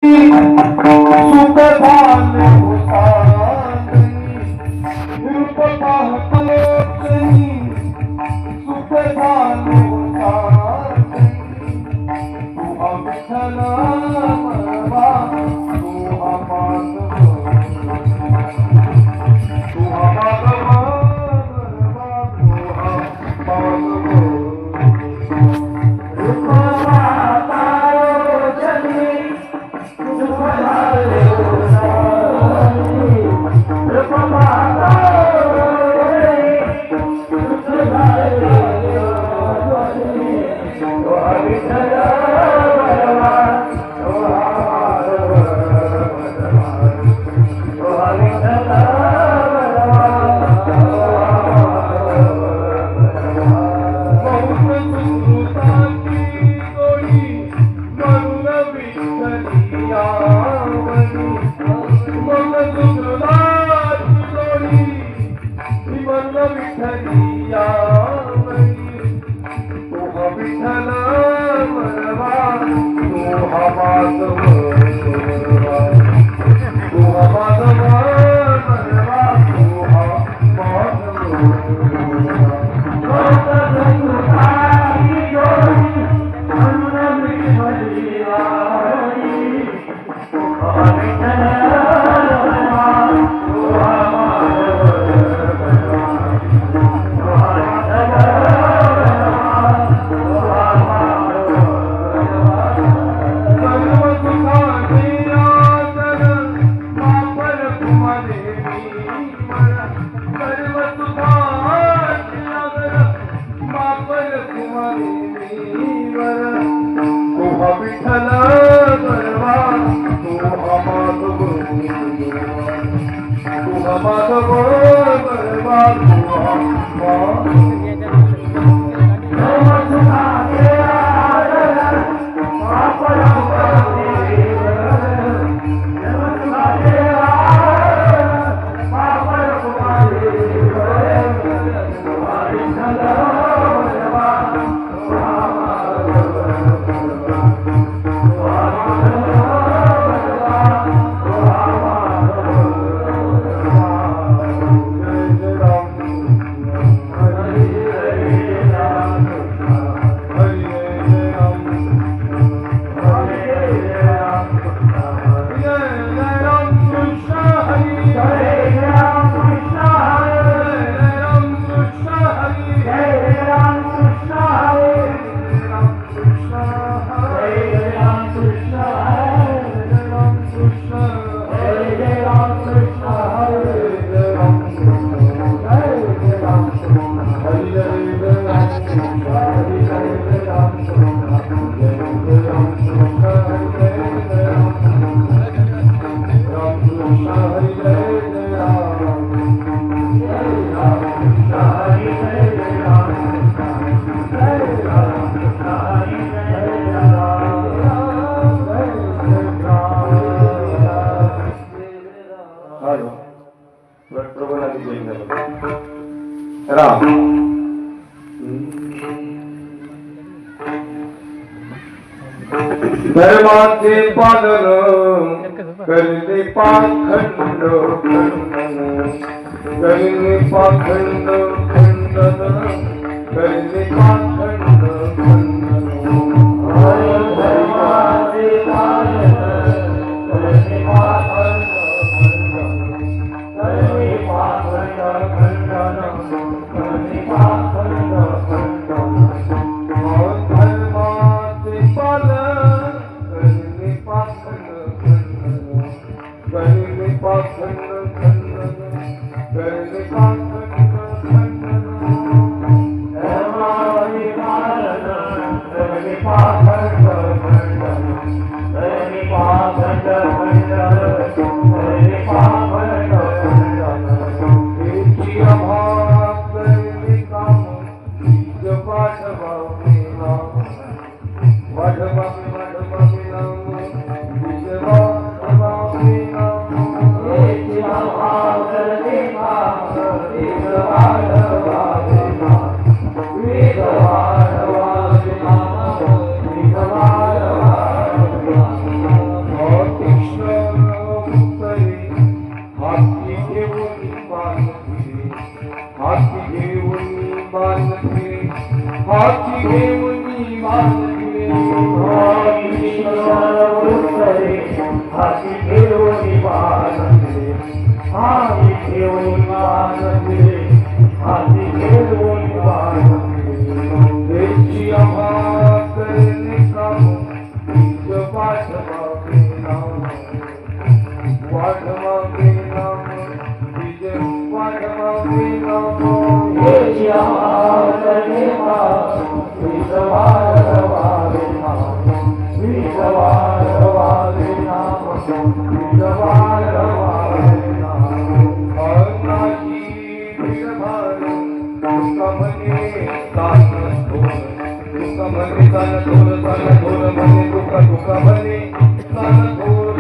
सुख झाले होतानी रूप पाहतोनी सुख झाले होतानी तुहा विठ्ठल मनवा तुहा माधव तुहा माधव मनवा तुहा माधव धर्माचे पालन करते पाखंड करते पाखंड खंडन करते पाखंड धर्माचे पालन करते पाखंड करते पाखंड खंडन करते पाखंड धर्माचे पालन करते पाखंड करते पाखंड करते पाखंड धर्माचे पालन करते पाखंड करते पाखंड करते पाखंड एची अभाव करते काम बीज पाठवावे नाम वाढवावे वाढवावे नाम बीज वाढवावे नाम एची अभाव करते काम बीज वाढवावे नाम बीज वाढवावे नाम बीज वाढवावे नाम उत्तरे हाती घेऊन बाणले हाती घेऊन बाणले हाती घेऊन बाणले त्याची आम्हा करणे काम तुझ पाठवावे नाम वाढवावे नाम तुझ वाढवावे नाम त्याची आम्हा करणे काम तुझ वाढवावे नाम तुझ वाढवावे नाम तुझ वाढवावे नाम अनाची विरभार तुका म्हणे कान थोर तुका म्हणे कान थोर म्हणे तुका म्हणे कान थोर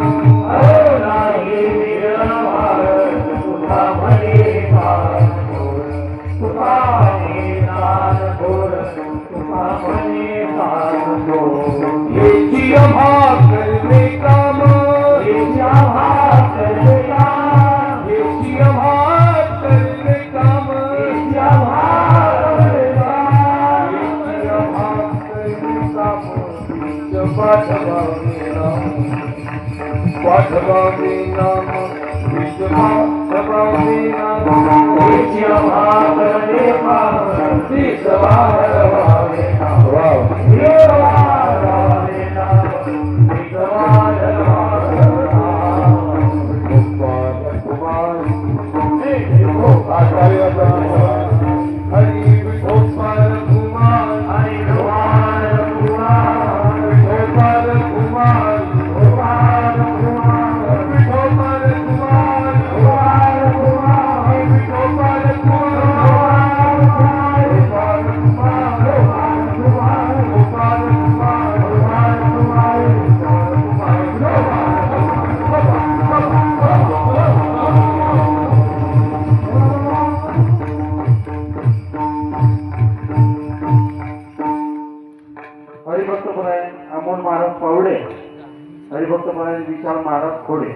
नाही विरभार तुका म्हणे कान थोर तुका म्हणे कान थोर तुका म्हणे कान थोर याची आम्हा करणे काम याची आम्हा करणे काम याची आम्हा करणे काम याची आम्हा करणे काम याची आम्हा करणे काम तुझ पाठवावे नाम पाठवावे नाम तुझ पाठवावे नाम याची आम्हा करणे काम तुझ वाढवावे नाम अमोल महाराज पावडे हरिभक्त महाराज विशाल महाराज खोडे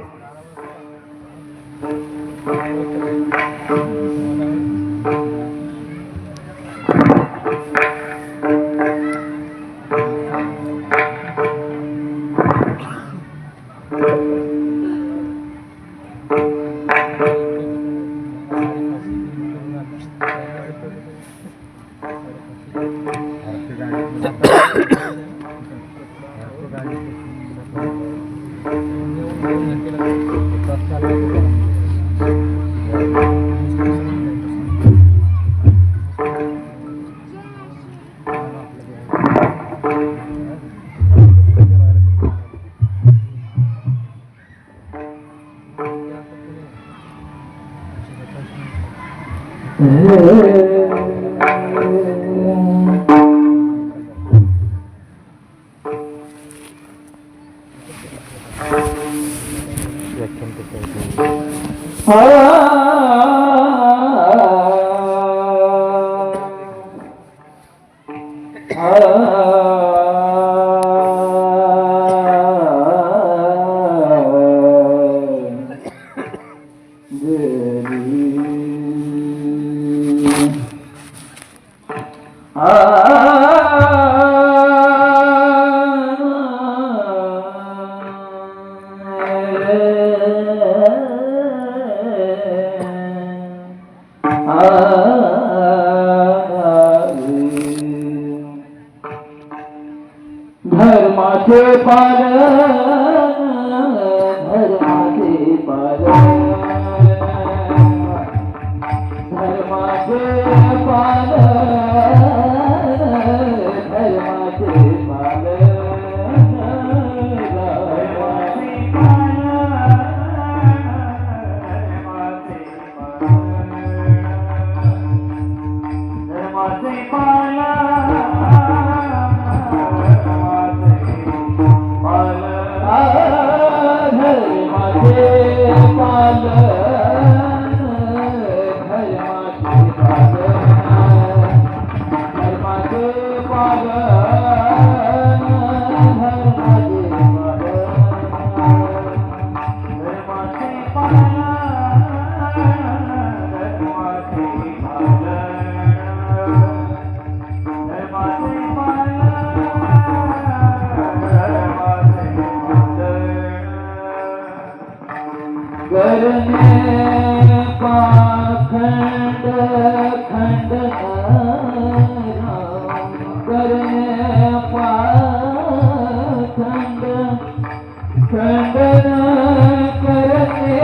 करणे पाखंड खंडन करणे पाखंड खंडन करणे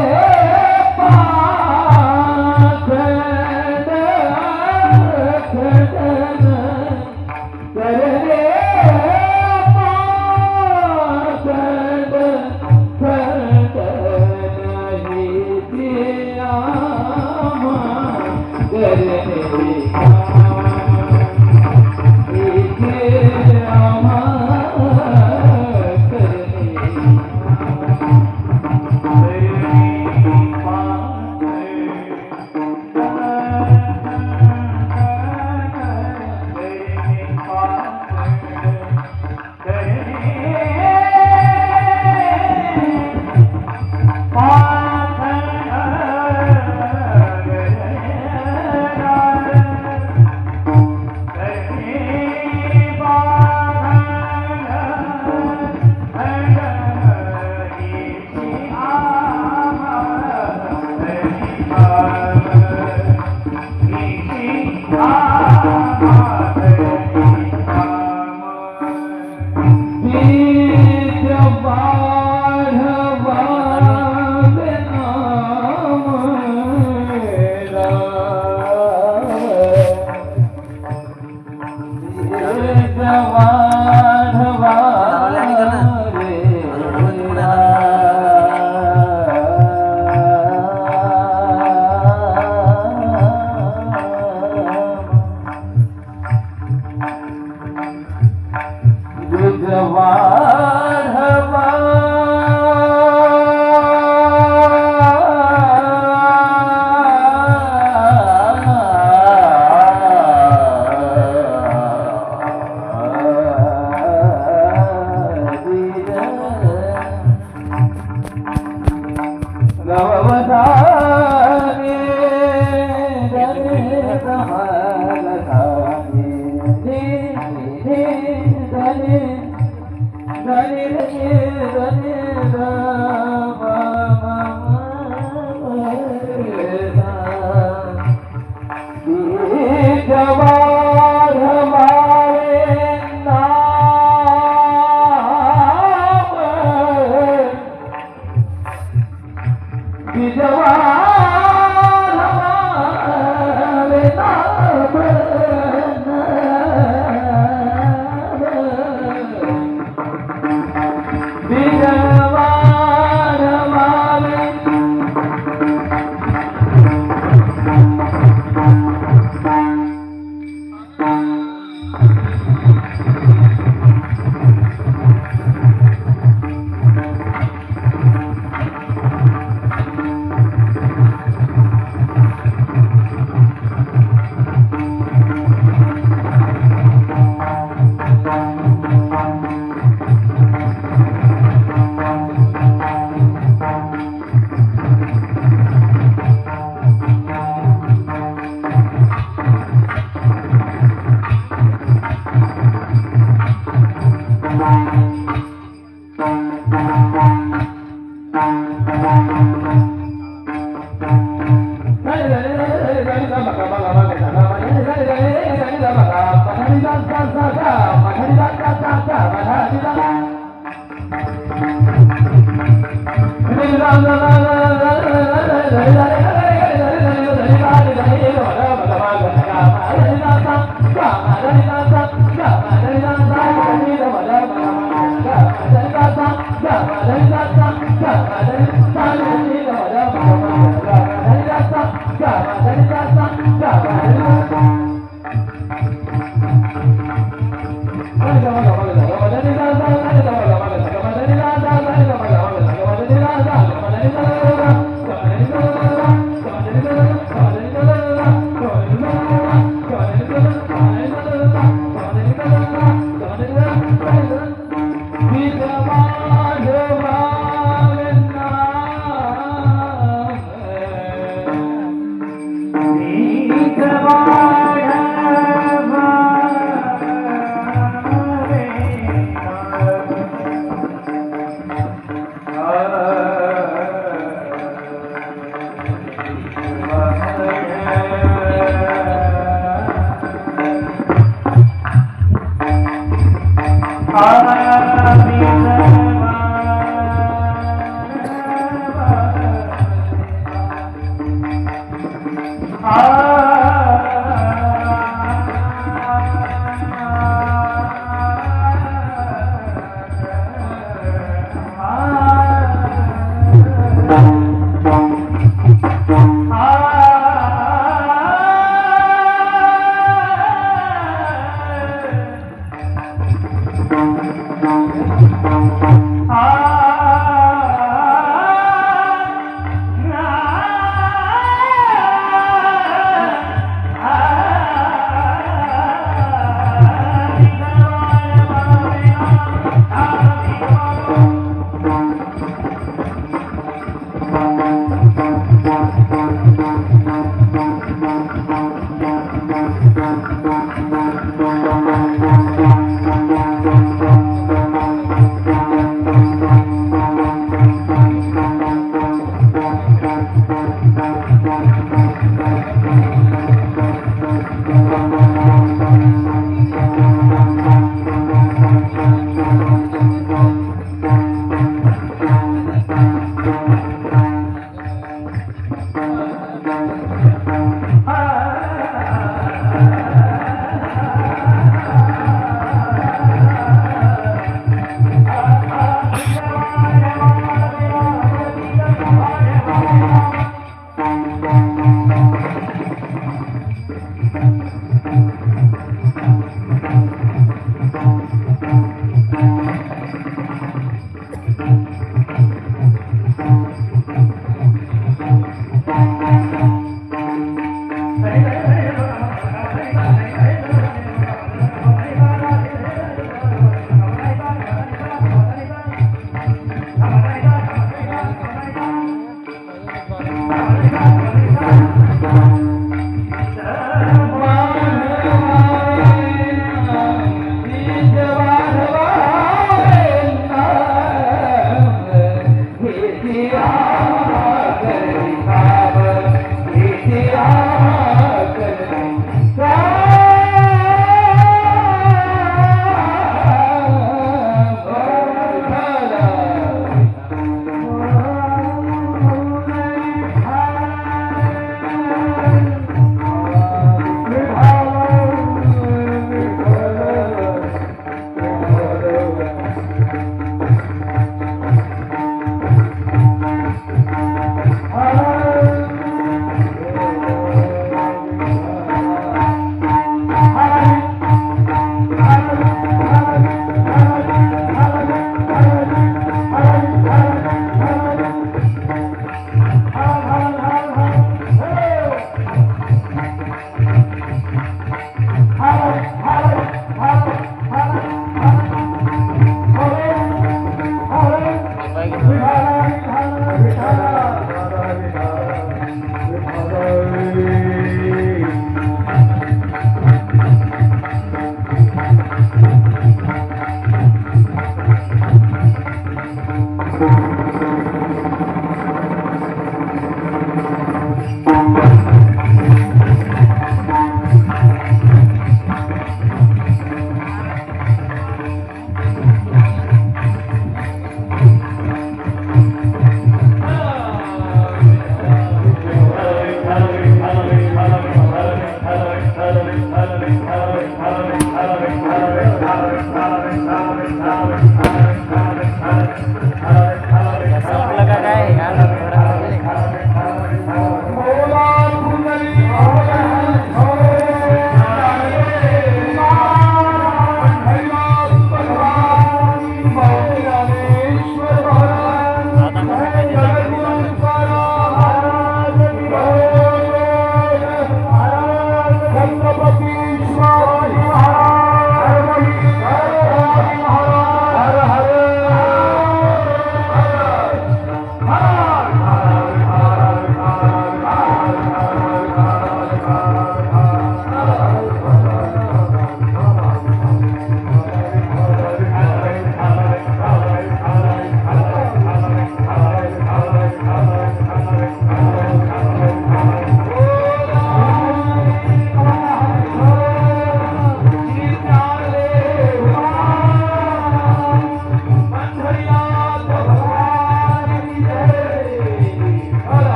पाखंड खंडन करणे पाखंड खंडन ही आम्हा करणे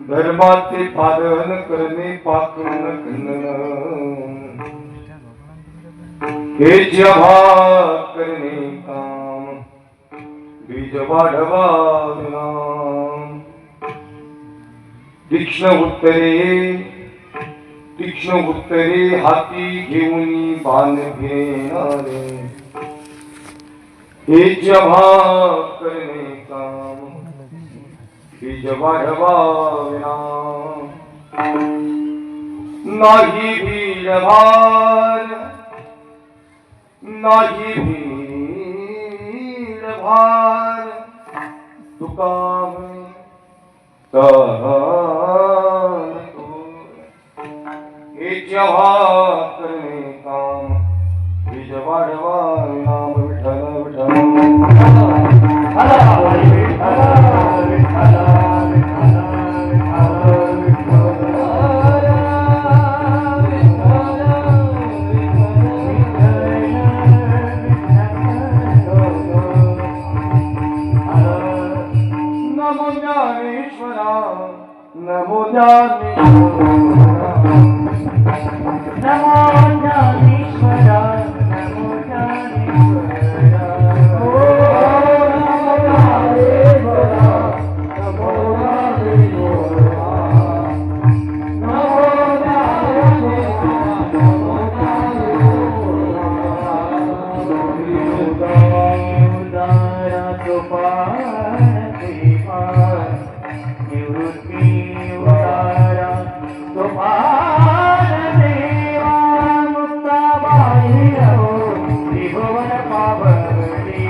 धर्माचे पालन करणे पाकून खंडन हे जभा करणे काम बीज वाढवा तीक्ष्ण उत्तरे तीक्ष्ण उत्तरे हाती घेऊन बाण घेणारे हे जेव्हा करणे काम बीज वाढवाविना नाही भीड भार नाही भीड भार तुका हे जेव्हा करणे काम बीज वाढवाविना विठ्ठल नमो ज्ञानेश्वरा नमो ज्ञानेश्वरा नमो ज्ञानेश्वरा नमो ज्ञानेश्वरा ओ नमो ज्ञानेश्वरा नमो ज्ञानेश्वरा नमो ज्ञानेश्वरा नमो उदारा तुफान दीवार निवृत्ती उदारा तुफान दीवार मुक्ताबाई हो त्रिभुवन पावनी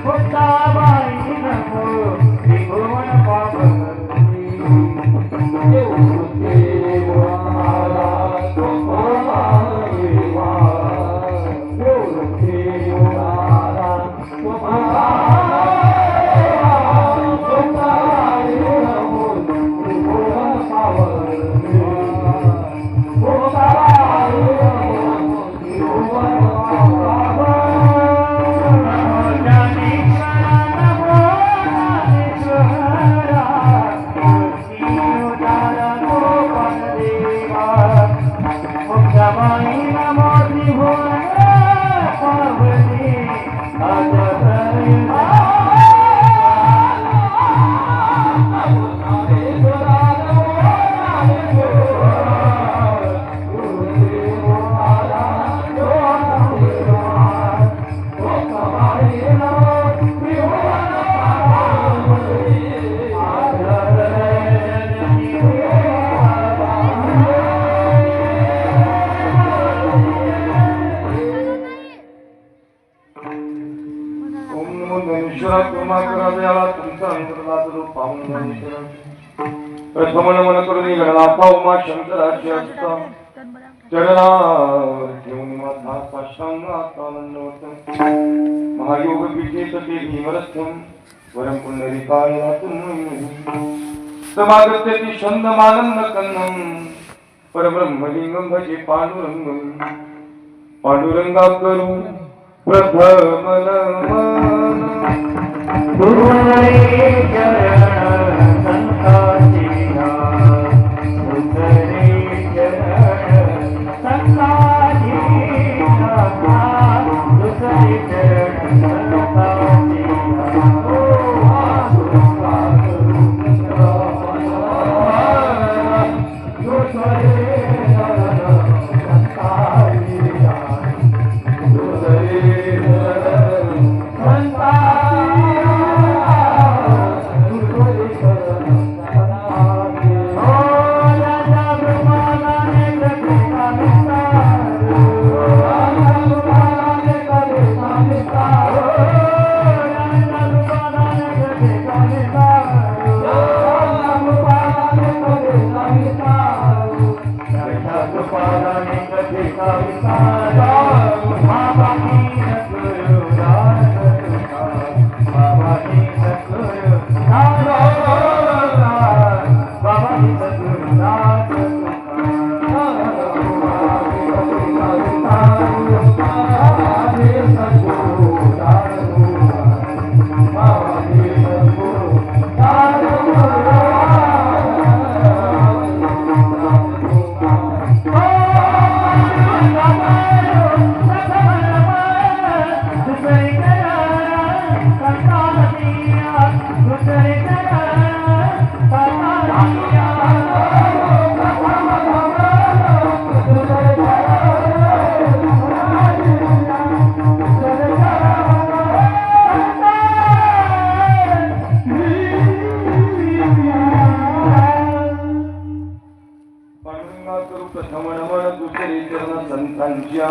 मुक्ताबाई हो त्रिभुवन पावनी प्रथम नमन करून गणनाथा उमा शंकराची असता चरणावर ठेवून माथा साष्टांग आत्मानंदवत महायोग पीठे तटे भीमरस्थम वरम पुंडरीकाय समागत्यति छंदमानंद कन्नम परब्रह्मलिंगम भजे पांडुरंगम पांडुरंगा करू प्रथम नमन गुरुवरे चरण संताजीना उतरे चरण संताजीना उतरे चरण संताजीना ओ संतांच्या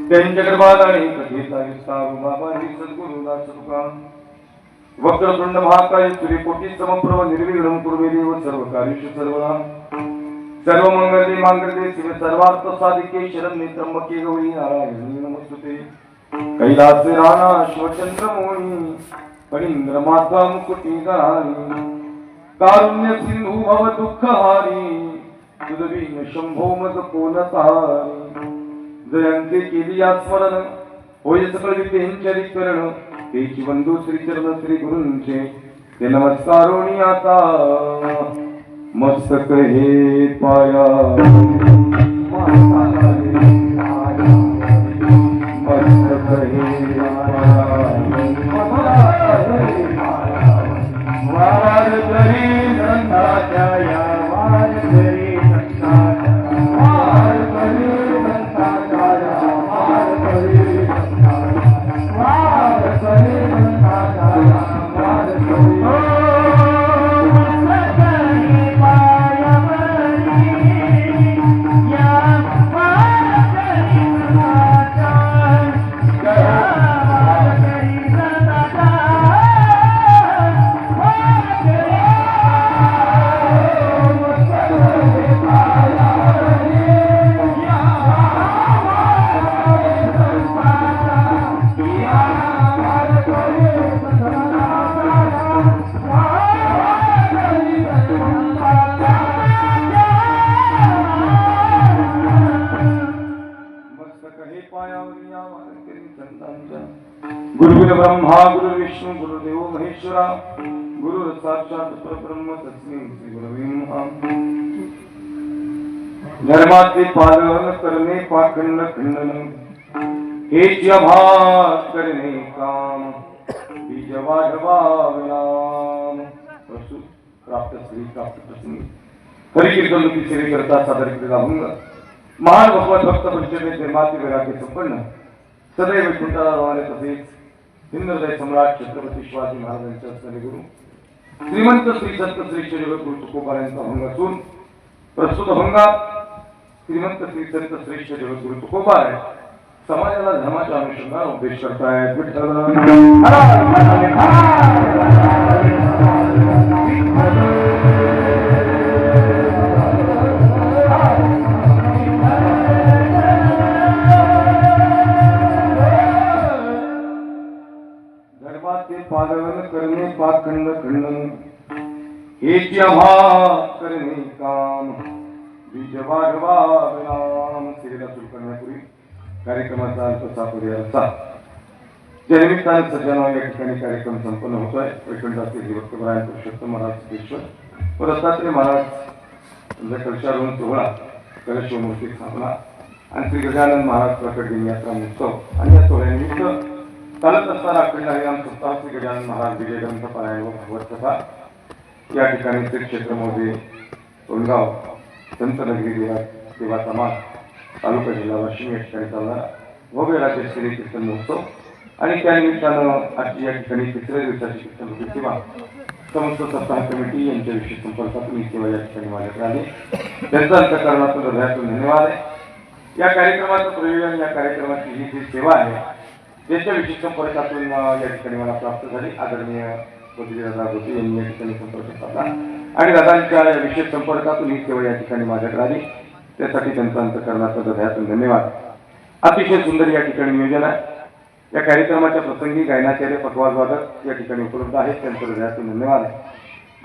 त्यांच्या गर्भात आणि कथेचा विस्तार बाबा ही सद्गुरुदास तुका वक्रतुंड महाकाय सूर्यकोटी समप्रभ निर्विघ्नं कुरु देव सर्व कार्येषु सर्वदा सर्व मंगले मांगल्ये शिवे सर्वार्थ साधिके शरण्ये त्र्यंबके गौरी नारायणी नमस्तुते कैलास राणा शिवचंद्र मोहिनी फणींद्र माता मुकुटी गाणी कारुण्य सिंधू भव दुःख हारी तुझवीन शंभो मज कोण सहारी जयंते केली या स्मरण होय सकळ विद्येंचे विकरण तेची बंधू श्रीचरण श्री गुरूंचे ते नमस्कारोणी आता मस्तक हे पाया मस्तक हे वार करी नंदाच्या या वार करी नंदाच्या वार करी नंदाच्या या वार करी नंदाच्या वार करी नंदाच्या या वार करी गुरुर् ब्रह्मा गुरु विष्णु गुरुदेव महेश्वरा गुरु साक्षात परब्रह्म तस्मै श्री गुरवे नमः धर्माचे पालन करणे पाखंड खंडन हेच भाग करणे काम बीज वाढवावयाम प्रस्तुत प्राप्त श्री प्राप्त प्रसंगी हरि कीर्तन की सेवे करता सादर केलेला भंग महान भगवत भक्त पंचमे धर्माचे वैराग्य संपन्न सदैव वैकुंठाला राहणारे तसेच हिंदुहृदय सम्राट छत्रपती शिवाजी महाराजांचे असणारे गुरु श्रीमंत श्री संत श्री जगत गुरु तुकोबारायांचा भंग असून प्रस्तुत भंगात श्रीमंत श्री संत श्रेष्ठ जगत गुरु तुकोबार समाजाला धर्माच्या अनुषंगाने उपदेश करतायत. धर्माचे पालन करणे पाखंड खंडन हेच भाग करणे काम बीज वाढवावयाम. सेवेला सुरू करण्यापूर्वी कार्यक्रमाचा अल्पसा पर्यायचा ज्या निमित्ताने सज्जनाव या ठिकाणी कार्यक्रम संपन्न होतोय. वैकुंठातील भक्तपरायण पुरुषोत्तम महाराज सिद्धेश्वर व दत्तात्रय महाराज यांच्या कलशारोहण सोहळा कलशमूर्ती स्थापना आणि श्री गजानन महाराज प्रकट दिन यात्रा महोत्सव आणि या सोहळ्यानिमित्त चालत असताना अखंड हरिनाम सप्ताह श्री गजानन महाराज विजय ग्रंथ पारायण व भागवत कथा या ठिकाणी श्री क्षेत्रमध्ये तोंडगाव संत नगरी देवा समाज तालुका जिल्हा वाशिम या ठिकाणी चालणारा भव्य राज्यस्तरीय कीर्तन महोत्सव आणि त्या निमित्तानं आजची या ठिकाणी तिसऱ्या दिवसाची कीर्तन सेवा समस्त सप्ताह कमिटी यांच्या विशेष संपर्कातून ही सेवा या ठिकाणी माझ्याकडे आली. त्यांचा अंतःकरणातून हृदयातून धन्यवाद आहे. या कार्यक्रमाचं प्रयोजन या कार्यक्रमाची ही जी सेवा आहे त्याच्या विशेष संपर्कातून या ठिकाणी मला प्राप्त झाली. आदरणीय दादा होते यांनी या ठिकाणी संपर्क साधला आणि दादांच्या या विशेष संपर्कातून ही सेवा या ठिकाणी माझ्याकडे आली. त्यासाठी त्यांचा अंतःकरणाचा हृदयातून धन्यवाद. अतिशय सुंदर या ठिकाणी नियोजन आहे. या कार्यक्रमाच्या प्रसंगी गायनाचार्य पटवार वादक या ठिकाणी उपलब्ध आहेत. त्यांचं हृदयातून धन्यवाद आहे.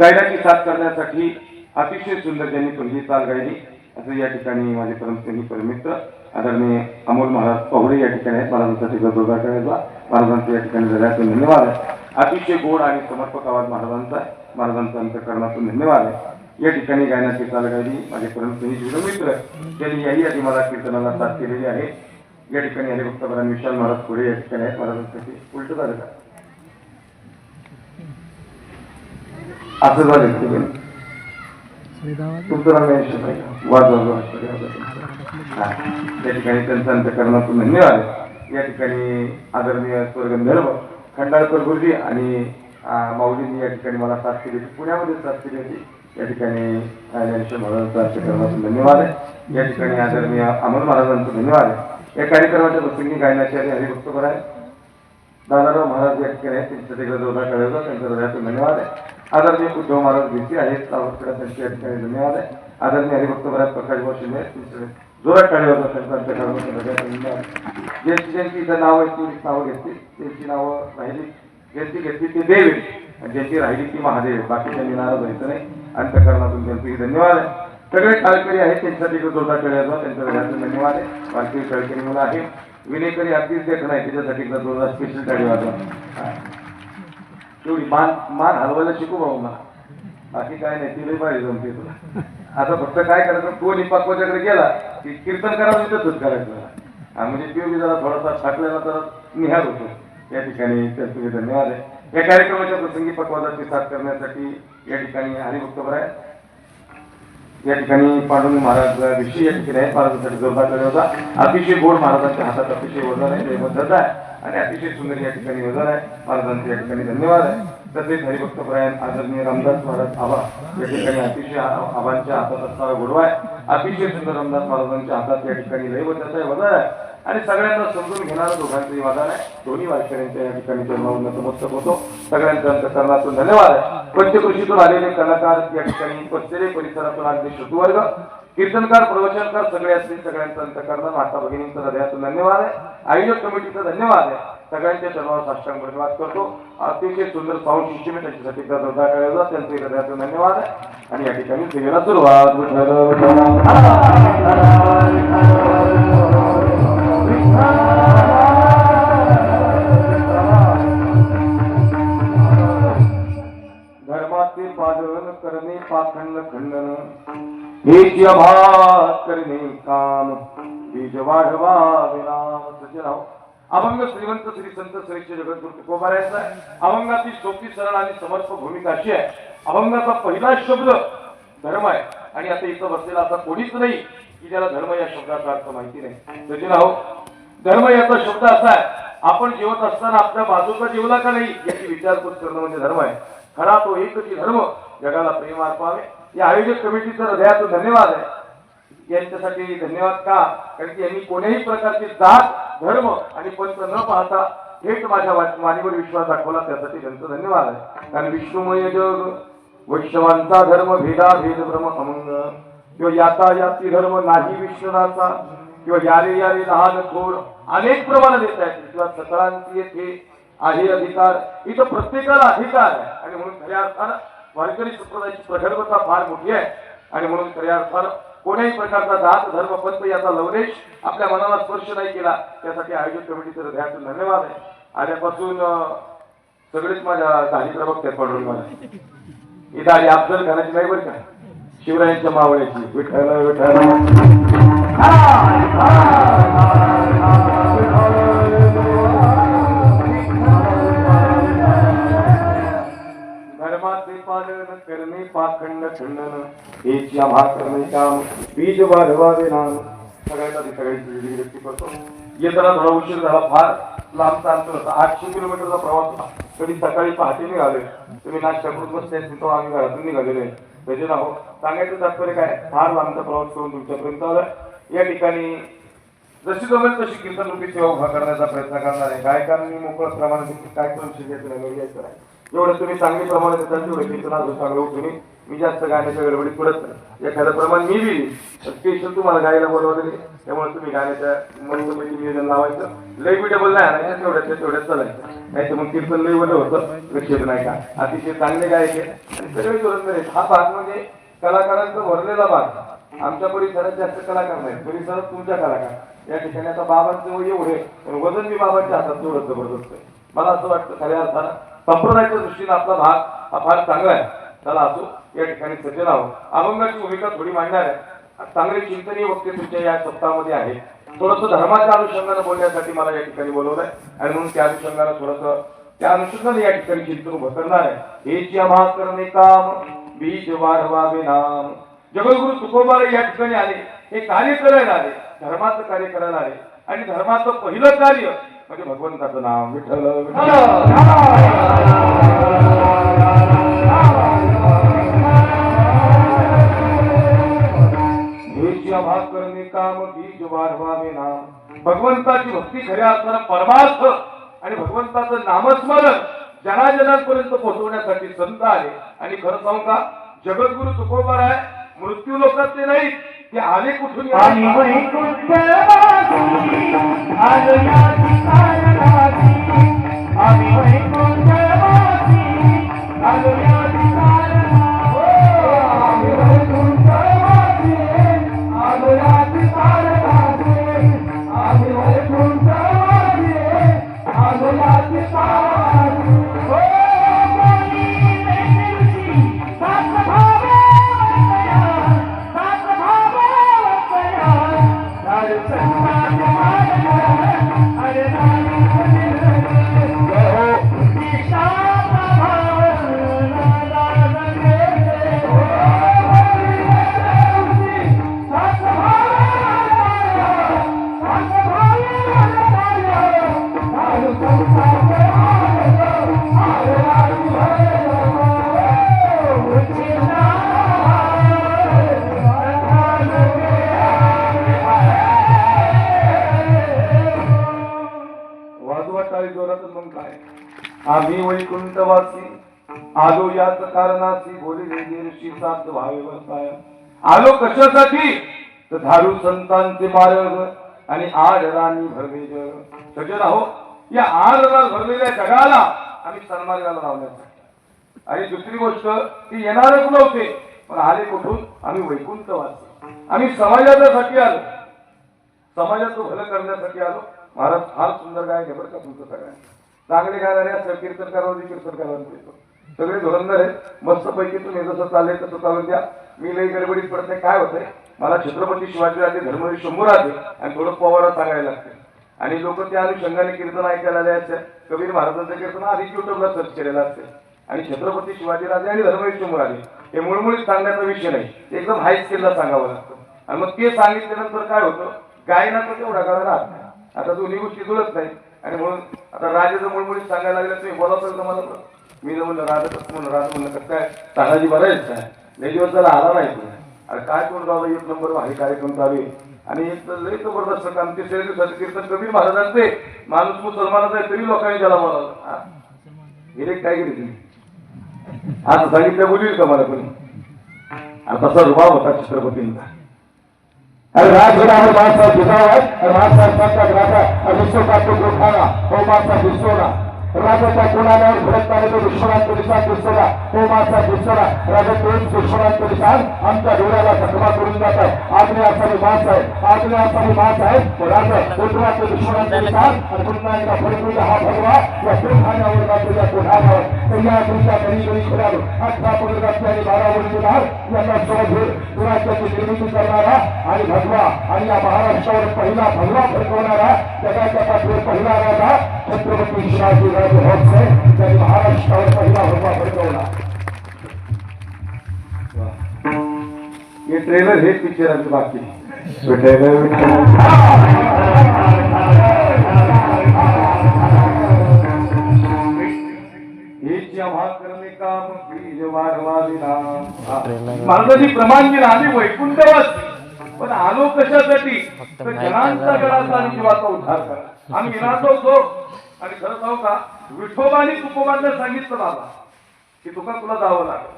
गायनाची साथ करण्यासाठी अतिशय सुंदर ज्यांनी पहिली चाल गायली असे या ठिकाणी माझे परमस्नेही परमित्र आदरणीय अमोल महाराज पवडे या ठिकाणी आहेत. महाराजांसाठी गौरव करायचा महाराजांचं या ठिकाणी हृदयातून धन्यवाद आहे. अतिशय गोड आणि समर्पक आवाज महाराजांचा आहे. महाराजांचा अंतःकरणातून धन्यवाद आहे. या ठिकाणी गायनाची चाल गायली माझे परमस्नेही जीवनमित्र त्यांनी याही आधी मला कीर्तनाला साथ केलेली आहे. या ठिकाणी हरिभक्तपरायण विशाल महाराज पुढे या ठिकाणी आहेत. महाराजांसाठी उलट झालं का असं झालं तुमचं नाव वाजवा या ठिकाणी त्यांचा अंतःकरणातून धन्यवाद आहे. या ठिकाणी आदरणीय स्वर्गंधर्व खंडाळकर गुरुजी आणि माऊलींनी या ठिकाणी मला साथ केली होती. पुण्यामध्ये साथ केली होती. या ठिकाणी ज्ञानेश्वर महाराजांचा कर्मातून धन्यवाद आहे. या ठिकाणी आदरणीय अमोल महाराजांचा धन्यवाद आहे. या कार्यक्रमाच्या प्रसंगी गायनाचे हरिभक्त बरं आहे दादाराव महाराज या ठिकाणी आहेत, त्यांच्या तिकडे जोरदार कळवला त्यांच्या हृदयातून धन्यवाद आहे. आदरणीय उद्धव महाराज भिंती आहेत सावरकडे त्यांच्या या ठिकाणी धन्यवाद आहे. आदरणीय हरिभक्त बरं प्रकाश शिंदे त्यांच्याकडे जोरात कळवला त्यांच्या हृदयातून धन्यवाद. ज्यांची इथं नावं आहेत ती नावं घेतली, त्यांची नावं राहिली ज्यांची घेतली ती देव आणि ज्यांची राहिली ती महादेव. बाकी त्यांनी नाराज व्हायचं नाही. अंतकरणातून त्यांचे धन्यवाद आहे. सगळे टाळकरी आहेत त्यांच्यासाठी जोरदार कळवला त्यांच्या हृदयातून धन्यवाद आहे. वारकरी टाळकरी मुलं आहे. विनेकरी अगदीच देख नाही त्याच्यासाठी एकदा जोरदार स्पेशल टाळी वाजवा. तेवढी मान हलवायला शिकू भाऊ मला, बाकी काय नाही. तिला पाहिजे जमते तुला. आता फक्त काय करायचं, तो निपाकवाच्याकडे गेला की कीर्तन करावं तसंच करायचं. म्हणजे तो मी जरा थोडासा थाकलेला तर निहार होतो. या ठिकाणी तुम्ही धन्यवाद आहे. या कार्यक्रमाच्या प्रसंगी पकवादाची साथ करण्यासाठी या ठिकाणी हरिभक्त बरं आहे. या ठिकाणी पांडुरंग महाराज विषयी या ठिकाणी आहे. महाराजांसाठी जोरदार केला होता. अतिशय गोड महाराजांच्या हातात अतिशय वजन आहे, जयमत आहे आणि अतिशय सुंदर या ठिकाणी वजन आहे. महाराजांचे या ठिकाणी धन्यवाद आहे. तसेच हरिभक्त परायण आदरणीय रामदास महाराज आबा या ठिकाणी अतिशय आबांच्या हातात असणारा गोडवा आहे. अतिशय सुंदर रामदास महाराजांच्या हातात या ठिकाणी लयबद्धता वजन आहे आणि सगळ्यांना समजून घेणारं दोघांचंही वादन आहे. दोन्ही वारकऱ्यांच्या या ठिकाणी जन्मावून नतमस्तक होतो. सगळ्यांच्या अंतकरणातून धन्यवाद आहे. पंचकृषीतून आलेले कलाकार या ठिकाणी पश्चिमे परिसरातून आलेले श्रोतृवर्ग, कीर्तनकार, प्रवचनकार सगळे असतील सगळ्यांचं अंतकरण माता भगिनींचं हृदयातून धन्यवाद आहे. आयोजक कमिटीचा धन्यवाद आहे. सगळ्यांच्या चरणावर साष्टांग धन्यवाद करतो. अतिशय सुंदर साऊंड सिस्टम त्यांच्यासाठी जोरदार कळवला त्यांचे हृदयातून धन्यवाद आहे. आणि या ठिकाणी सेवेला सुरुवात. धर्माचे पालन करणे पाखंड खंडन हेची अभात करणे काम बीज वाढवा विनाम सजनाव. अभंग श्रीमंत श्री संत श्रेष्ठ जगद्गुरु तुकोबारायांचा आहे. अभंगातील सोपी सरळ आणि समर्पक भूमिका अशी आहे. अभंगाचा पहिला शब्द धर्म आहे आणि आता इथं बसलेला असा कोणीच नाही की ज्याला धर्म या शब्दाचा अर्थ माहिती नाही. सजनाव, धर्म याचा शब्द असा आहे, आपण जेवत असताना आपल्या बाजूचा जेवला का नाही याची विचारपूस करणं म्हणजे धर्म आहे. खरा तो एकच धर्म जगाला प्रेम अर्पावे. या आयोजक कमिटीचं हृदयातून धन्यवाद आहे. यांच्यासाठी धन्यवाद का, कारण की यांनी कोणत्याही प्रकारची जात, धर्म आणि पंथ न पाहता थेट माझ्या वाणीवर विश्वास दाखवला, त्यासाठी त्यांचं धन्यवाद आहे. कारण विष्णुमय जग वैष्णवांचा धर्म भेदा भेद भ्रम अमंग किंवा याता याती धर्म नाही विष्णुराचा किंवा यारे यारे लहान थोड अनेक प्रमाण देत आहेत किंवा सकळांची येथे आहे अधिकार. इथं प्रत्येकाला अधिकार आहे आणि म्हणून खऱ्या अर्थानं वारकरी संप्रदायाची प्रगल्भता फार मोठी आहे. आणि म्हणून खऱ्या अर्थानं कोणत्याही प्रकारचा जात, धर्म, पंथ याचा लवलेश आपल्या मनाला स्पर्श नाही केला, त्यासाठी आयोजक कमिटीचं हृदयातून धन्यवाद आहे. आल्यापासून सगळेच माझ्या दाढी प्रवक्त्यात पडून मला ही दाढी अफजल खानाची नाही बरं का, शिवरायांच्या मावळ्याची. विठ्ठल विठ्ठल धर्माचे पालन करणे पाखंड खंडन हेची आभा करणे काम बीज वाढवावे नाम. सगळ्यांना व्यक्ती करतो. येताना थोडा उशीर झाला, फार लांबचा अंतर होता. 800 किलोमीटरचा प्रवास होता. कधी सकाळी पहाटे निघाले, तुम्ही नाश्ता करून बसले तिथं आम्ही घरातून निघालेलो आहे. त्याचे नाव सांगायचं तात्पर्य काय, फार लांबचा प्रवास करून तुमच्यापर्यंत आला. या ठिकाणी जशी जमेल तशी कीर्तन रूपी सेवा उभा करण्याचा प्रयत्न करणार आहे. गायकांनी मोकळं प्रमाणे काय करून शिकायचं नाही. एवढं तुम्ही चांगले प्रमाणे देतात तेवढं कीर्तन अजून चांगलं उठून मी जास्त गाण्याच्या गडबडीत पडत नाही. एखादं प्रमाण मी बी स्पेशल तुम्हाला गायला बोलवलेले, त्यामुळे तुम्ही गाण्याच्या मंत्रपैकी नियोजन लावायचं. लई बी डबल नाही आणायचं, तेवढ्याच चालायचं. नाही तर मग कीर्तन लई वडं होतं, लक्षात नाही का. अतिशय चांगले गायक आहे आणि सगळे धोरण आहेत. हा भाग म्हणजे कलाकारांचा भरलेला भाग. आमच्या परिसरात जास्त कलाकार नाही, परिसरात तुमच्या कलाकार. या ठिकाणी आता बाबांचं वय एवढे पण वजन मी बाबांच्या हातात तेवढं जबरदस्त आहे. मला असं वाटतं खऱ्या अर्थानं संप्रदायाच्या दृष्टीने आपला भाग हा फार चांगला आहे. त्याला असो. या ठिकाणी सज्जन आहोत. अभंगाची भूमिका थोडी मांडणार आहे. चांगले चिंतनीय वक्ते तुमच्या या सप्ताहामध्ये आहे. थोडंसं धर्माच्या अनुषंगाने बोलण्यासाठी मला या ठिकाणी बोलवलंय आणि म्हणून त्या अनुषंगाने थोडंसं त्या अनुषंगाने या ठिकाणी चिंतन उभं करणार आहे. हेची आभा करणे काम बीज वाढवावे नाम. जगद्गुरु तुकोबार या ठिकाणी आले, हे कार्य करायला आले, धर्माचं कार्य करायला आले आणि धर्माचं पहिलं कार्य म्हणजे भगवंताचं नाम. विठ्ठल विठ्ठल इच्छा भाग करणे काम बीज वाढवावे नाम. भगवंताची भक्ती खऱ्या अर्थानं परमार्थ आणि भगवंताचं नामस्मरण जनाजनांपर्यंत पोहोचवण्यासाठी संत आले. आणि खरं सांगू का, जगद्गुरु तुकोबाराय मृत्यू लोकातले नाही, ते आले कुठून? आणि वैकुंठवासी आलो या ठिकाणासी. आम्ही वैकुंठवासी आलो या ठिकाणासी. आम्ही वैकुंठवासी आलो या ठिकाणासी. आम्ही वैकुंठवासी आलो या ठिकाणासी. ओ कोणी वेगळी सात भावे वंदया, सात भावे वंदया. नारी संतांचे मानव, अरे नारी हो ईशा प्रभाव नादा रंगे. ओ सात भावे वंदया, सात भावे वंदया. नारी संतांचे मानव, अरे नारी वाजवाटाळी जोरातच मग काय, आम्ही वैकुंठवासी आलो याच कारणासी. बोलिले ऋषी सात भावे वर्ताय. आलो कशासाठी? तर धारू संतांचे मार्ग आणि आडराणी भरले जग. सज्जन आहो, या आडरात भरलेल्या जगाला आम्ही सन्मार्गाला लावण्यासाठी. आणि दुसरी गोष्ट, ती येणारच नव्हते, पण आले कुठून? आम्ही वैकुंठवासी. आम्ही समाजासाठी आलो, समाजाचं भलं करण्यासाठी आलो. महाराज फार सुंदर गाय बरं का तुमचं सगळ्यांना. चांगले गाणारे असं कीर्तन करावं, कीर्तन करावं देतो. सगळे धोरंदर आहेत, मस्त पैकी तुम्ही जसं चाललंय तसं चालून द्या. मी लई गडबडीत पडत नाही. काय होतंय, मला छत्रपती शिवाजीराजे धर्मवीर शंभूराजे आणि थोडं पोवाडा सांगायला लागते. आणि लोक त्या अनुषंगाने कीर्तन ऐकायला आले असते. कबीर महाराजांचं कीर्तन आधी युट्यूबला सर्च केलेलं असते. आणि छत्रपती शिवाजीराजे आणि धर्मवीर शंभूराजे हे मुळमुळीत सांगण्याचा विषय नाही, ते एकदम हाय स्केलला सांगावं लागतं. आणि मग ते सांगितल्यानंतर काय होतं, गायनाचा तेवढा काळ राहत नाही. आता दोन्ही गोष्टी जुळत नाही. आणि म्हणून आता राजाचं मुळमुळीत सांगायला लागलं, तुम्ही बोलावं तर मला तर मी म्हणलं राजाच म्हणलं, राजा म्हणलं कसं काय तानाजी बरं आहे काय, लई दिवस त्याला आला नाही तुम्ही. अरे काय कोण गावला, एक नंबर भारी कार्यक्रम चालू आहे. आणि एक लई जबरदस्त काम ते दिवसाचं कीर्तन कबीर महाराजांचे. माणूस मुसलमानाचा आहे तरी लोकांनी त्याला बोलावलं. गेले काय केले तुम्ही? आज सांगितलं बोलील का मला कोणी? आता तसा रुबाब होता छत्रपतींचा. अरे राजघरावर माणसा दुधावर माणसा सात राजा विश्व का तो खाना हो माणसा दुसरा. राजाच्या कोणावर भरतताना तो दुश्मनांचा दिसात दिसला. हो माणसा दुसरा राजा प्रेम दुश्मनांचा दिसात आमच्या डोळ्याला जखमा करून जात आहे. आग्ने असावी माणस आहे, आग्ने असावी माणस आहे. राजा उतराच्या दुश्मनांचा दिसात आणि पुन्हा एकदा फडकून हा भगवा या कोठाण्यावर राजाच्या कोठाण्यावर या तुमच्या गरी गरी खेळाडू 18 पदकाचे आणि 12 वर्षीदार यांना सोबत दुराच्याची निर्मिती करणारा आणि भगवा आणि या महाराष्ट्रावर पहिला भगवा फडकवणारा जगाच्या पाठीवर पहिला राजा छत्रपती शिवाजी होते. त्यांनी महाराष्ट्रावर पहिला भगवा फडकवला. हे ट्रेलर हेच पिक्चरांचं बाकी. महाराजांनी प्रमाण दिला, आम्ही वैकुंठवासी. पण आलो कशासाठी? तर जनांचा गळाचा आणि जीवाचा उद्धार करा. आम्ही विनातो होतो. आणि खरं सांगू का, विठोबानी तुकोबांना सांगितलं बाबा की तुका तुला जावं लागेल,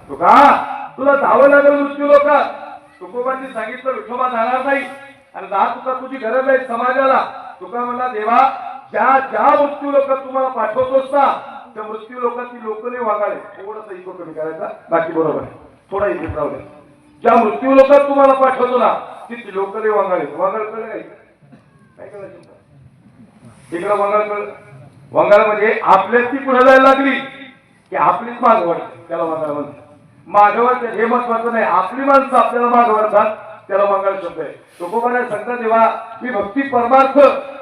तुला जावं लागेल मृत्यू लोकात. तुकोबांनी सांगितलं विठोबा जाणार नाही. आणि जा तुका तुझी गरज आहे समाजाला. तुका म्हणला देवा, ज्या ज्या मृत्यू लोकात तुम्हाला पाठवतोस ना, त्या मृत्यू लोकांची लोकले वागाळे. थोडंसं इको कमी करायचा, बाकी बरोबर आहे, थोडा इथे राहू दे. ज्या मृत्यू लोकात तुम्हाला पाठवतो ना, ती लोकले वागाळे. वागाळ कळलं काय करायचं इकडं वागाळ कळलं. वंगाळ म्हणजे आपल्याच ती पुढे जायला लागली की आपलीच मागवड, त्याला वंगाळ म्हणतात. मागवड हे महत्वाचं नाही, आपली माणसं आपल्याला मागवडतात, त्याला वंगाळ शब्द आहे. तुकोबाने सांगतात तेव्हा मी भक्ती परमार्थ